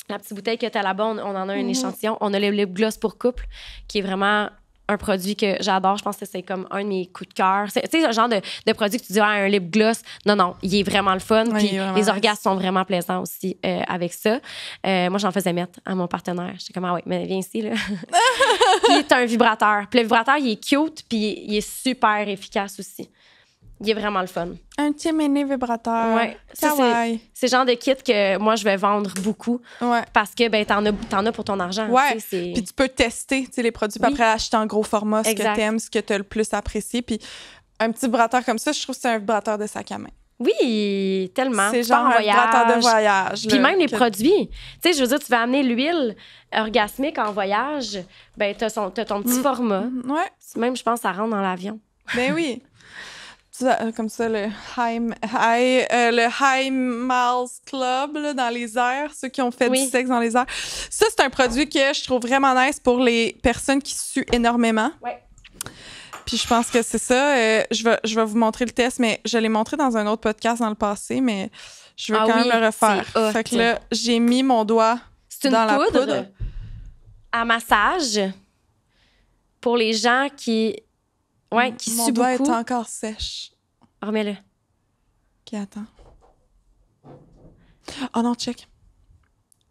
La petite bouteille que t'as là-bas, on en a un échantillon. On a le lip gloss pour couple, qui est vraiment un produit que j'adore. Je pense que c'est comme un de mes coups de cœur. Tu sais, ce genre de produit que tu dis, un lip gloss. Non, il est vraiment le fun. Oui, Puis les orgasmes sont vraiment plaisants aussi avec ça. Moi, j'en faisais mettre à mon partenaire. J'étais comme, ah ouais, mais viens ici, là. Puis t'as un vibrateur. Puis le vibrateur, il est cute, puis il est super efficace aussi. Il est vraiment le fun. Un petit mini vibrateur. Ouais. C'est le genre de kit que moi, je vais vendre beaucoup. Ouais. Parce que, ben, t'en as pour ton argent. Ouais. Tu sais, Puis tu peux tester les produits, puis après acheter en gros format ce que t'aimes, ce que t'as le plus apprécié. Puis un petit vibrateur comme ça, je trouve que c'est un vibrateur de sac à main. Oui, tellement. C'est genre un vibrateur de voyage. Puis même les produits. Tu sais, je veux dire, tu vas amener l'huile orgasmique en voyage, ben t'as ton petit format. Ouais. Même, je pense, ça rentre dans l'avion. Ben oui. Comme ça, le High Miles Club là, dans les airs, ceux qui ont fait du sexe dans les airs. Ça, c'est un produit que je trouve vraiment nice pour les personnes qui suent énormément. Ouais. Puis je pense que c'est ça. Je vais vous montrer le test, mais je l'ai montré dans un autre podcast dans le passé, mais je veux quand même le refaire. Fait que là, j'ai mis mon doigt dans la poudre. À massage pour les gens qui suent beaucoup. Mon doigt est encore sèche. Remets-le. OK, attends. Oh non, check.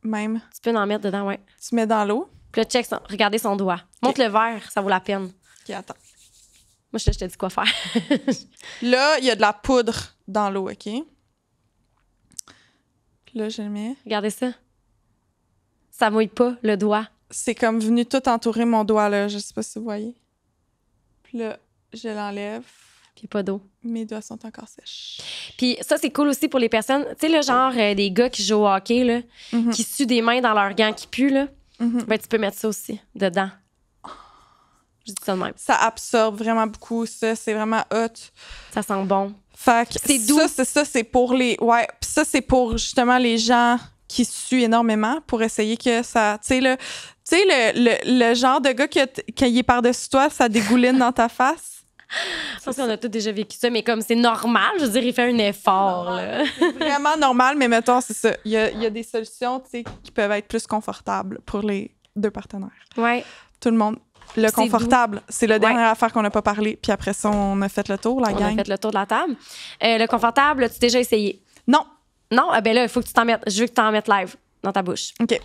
Même. Tu peux en mettre dedans, ouais. Tu mets dans l'eau. Puis là, check, regardez son doigt. Montre le verre, ça vaut la peine. OK, attends. Moi, je te dis quoi faire. Là, il y a de la poudre dans l'eau, OK? Là, je le mets. Regardez ça. Ça mouille pas, le doigt. C'est comme venu tout entourer mon doigt, là. Je sais pas si vous voyez. Puis là, je l'enlève. Puis pas d'eau. Mes doigts sont encore sèches. Puis ça, c'est cool aussi pour les personnes. Tu sais, le genre des gars qui jouent au hockey, là, qui suent des mains dans leurs gants qui puent, là. Ben, tu peux mettre ça aussi dedans. Je dis ça de même. Ça absorbe vraiment beaucoup, ça. C'est vraiment hot. Ça sent bon. Fait que c'est doux. Ça, c'est pour les... Ouais, puis ça, c'est pour, justement, les gens qui suent énormément pour essayer que ça... Tu sais, le genre de gars quand il est par-dessus toi, ça dégouline dans ta face. Ça, on a tous déjà vécu ça, mais comme c'est normal, je veux dire, il fait un effort. Là. C'est vraiment normal, mais mettons, c'est ça. Il y a des solutions, tu sais, qui peuvent être plus confortables pour les deux partenaires. Ouais. Tout le monde. Le confortable, c'est la dernière affaire qu'on n'a pas parlé. Puis après ça, on a fait le tour, la gang. On a fait le tour de la table. Le confortable, as-tu déjà essayé? Non. Non? Ben là, il faut que tu t'en mettes. Je veux que tu t'en mettes live dans ta bouche. OK.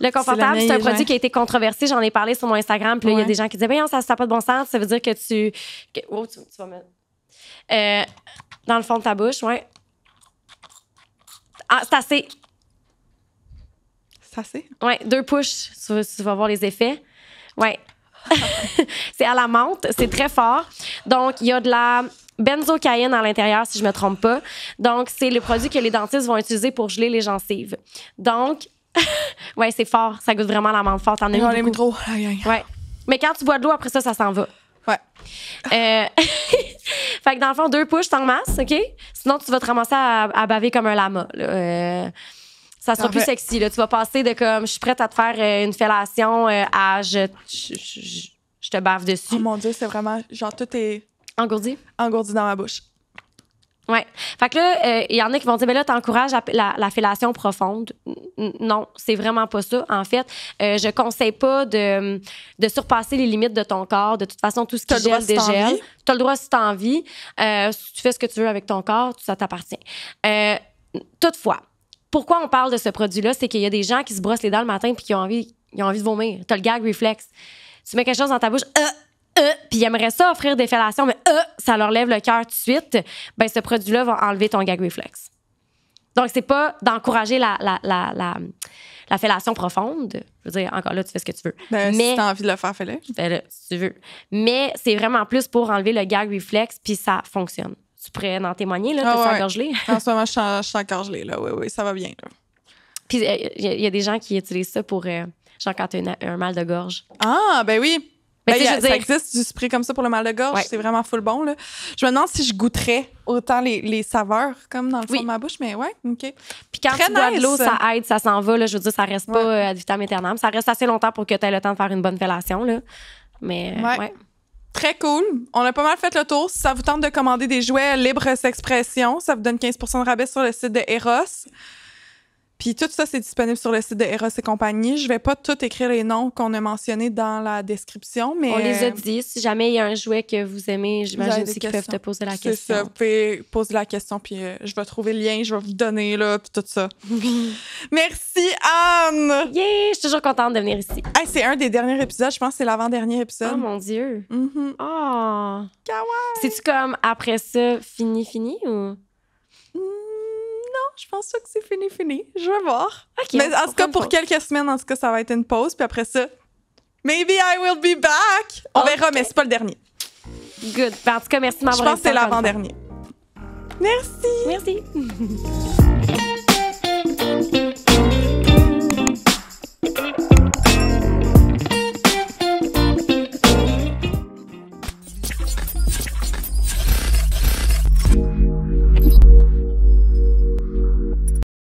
Le confortable, c'est un produit qui a été controversé. J'en ai parlé sur mon Instagram. Puis là, il y a des gens qui disaient, ben, ça n'a pas de bon sens. Ça veut dire que tu vas mettre. Dans le fond de ta bouche, ouais. Ah, c'est assez. C'est assez? Ouais, 2 pushs. Tu vas voir les effets. Ouais. C'est à la menthe. C'est très fort. Donc, il y a de la benzocaïne à l'intérieur, si je ne me trompe pas. Donc, c'est le produit que les dentistes vont utiliser pour geler les gencives. Donc, ouais, c'est fort. Ça goûte vraiment la menthe forte. T'en as on mis beaucoup. Trop. Ouais. Mais quand tu bois de l'eau, après ça s'en va. Ouais. Fait que dans le fond, 2 pushs, t'en masses, OK? Sinon, tu vas te ramasser à baver comme un lama. Là. Ça sera plus sexy. Là. Tu vas passer de comme, je suis prête à te faire une fellation à je te bave dessus. Oh mon Dieu, c'est vraiment, genre, tout est... Engourdi dans ma bouche. Ouais. Fait que là, il y en a qui vont dire, ben là, t'encourages la fellation profonde. Non, c'est vraiment pas ça. En fait, je conseille pas de surpasser les limites de ton corps. De toute façon, tout ce qui gèle, dégèle. T'as le droit si t'as envie. Si tu fais ce que tu veux avec ton corps, ça t'appartient. Toutefois, pourquoi on parle de ce produit-là? C'est qu'il y a des gens qui se brossent les dents le matin puis qui ont envie de vomir. T'as le gag reflex. tu mets quelque chose dans ta bouche, puis ils aimeraient ça offrir des fellations, mais ça leur lève le cœur tout de suite, ben ce produit-là va enlever ton gag reflex. Donc, c'est pas d'encourager la fellation profonde. Je veux dire, encore là, tu fais ce que tu veux. Ben, mais si t'as envie de le faire, fais-le. Fais-le, si tu veux. Mais c'est vraiment plus pour enlever le gag reflex, puis ça fonctionne. Tu pourrais en témoigner, là, t'es encore gelé. En ce moment, je suis encore gelée, là. Oui, ça va bien, là. Puis il y a des gens qui utilisent ça pour, genre, quand t'as un mal de gorge. Ah, ben oui. Ben, Ça existe du spray comme ça pour le mal de gorge. Ouais. C'est vraiment full bon, là. Je me demande si je goûterais autant les saveurs comme dans le fond de ma bouche, mais ouais, OK. Puis quand Très tu bois nice. de l'eau, ça aide, ça s'en va. Là, je veux dire, ça reste pas ad vitam aeternam. Ça reste assez longtemps pour que tu aies le temps de faire une bonne fellation. Là. Mais, ouais. Très cool. On a pas mal fait le tour. Si ça vous tente de commander des jouets libre expression, ça vous donne 15 % de rabais sur le site de Eros. Puis tout ça, c'est disponible sur le site de Eros et compagnie. Je vais pas tout écrire les noms qu'on a mentionnés dans la description, mais... On les a dit. Si jamais il y a un jouet que vous aimez, j'imagine aussi qu'ils peuvent te poser la question. C'est ça. Vous pouvez poser la question, puis je vais trouver le lien, je vais vous donner, là, puis tout ça. Merci, Anne! Yeah! Je suis toujours contente de venir ici. Hey, c'est un des derniers épisodes. Je pense que c'est l'avant-dernier épisode. Oh, mon Dieu! Mm-hmm. Oh! Kawaii! C'est-tu comme, après ça, fini ou... Non, je pense pas que c'est fini. Je vais voir. Okay, mais en tout cas, pour quelques semaines, en tout cas, ça va être une pause. Puis après ça, maybe I will be back. On verra, mais c'est pas le dernier. Good. En tout cas, merci de m'avoir Je pense que c'est l'avant-dernier. Merci. Merci.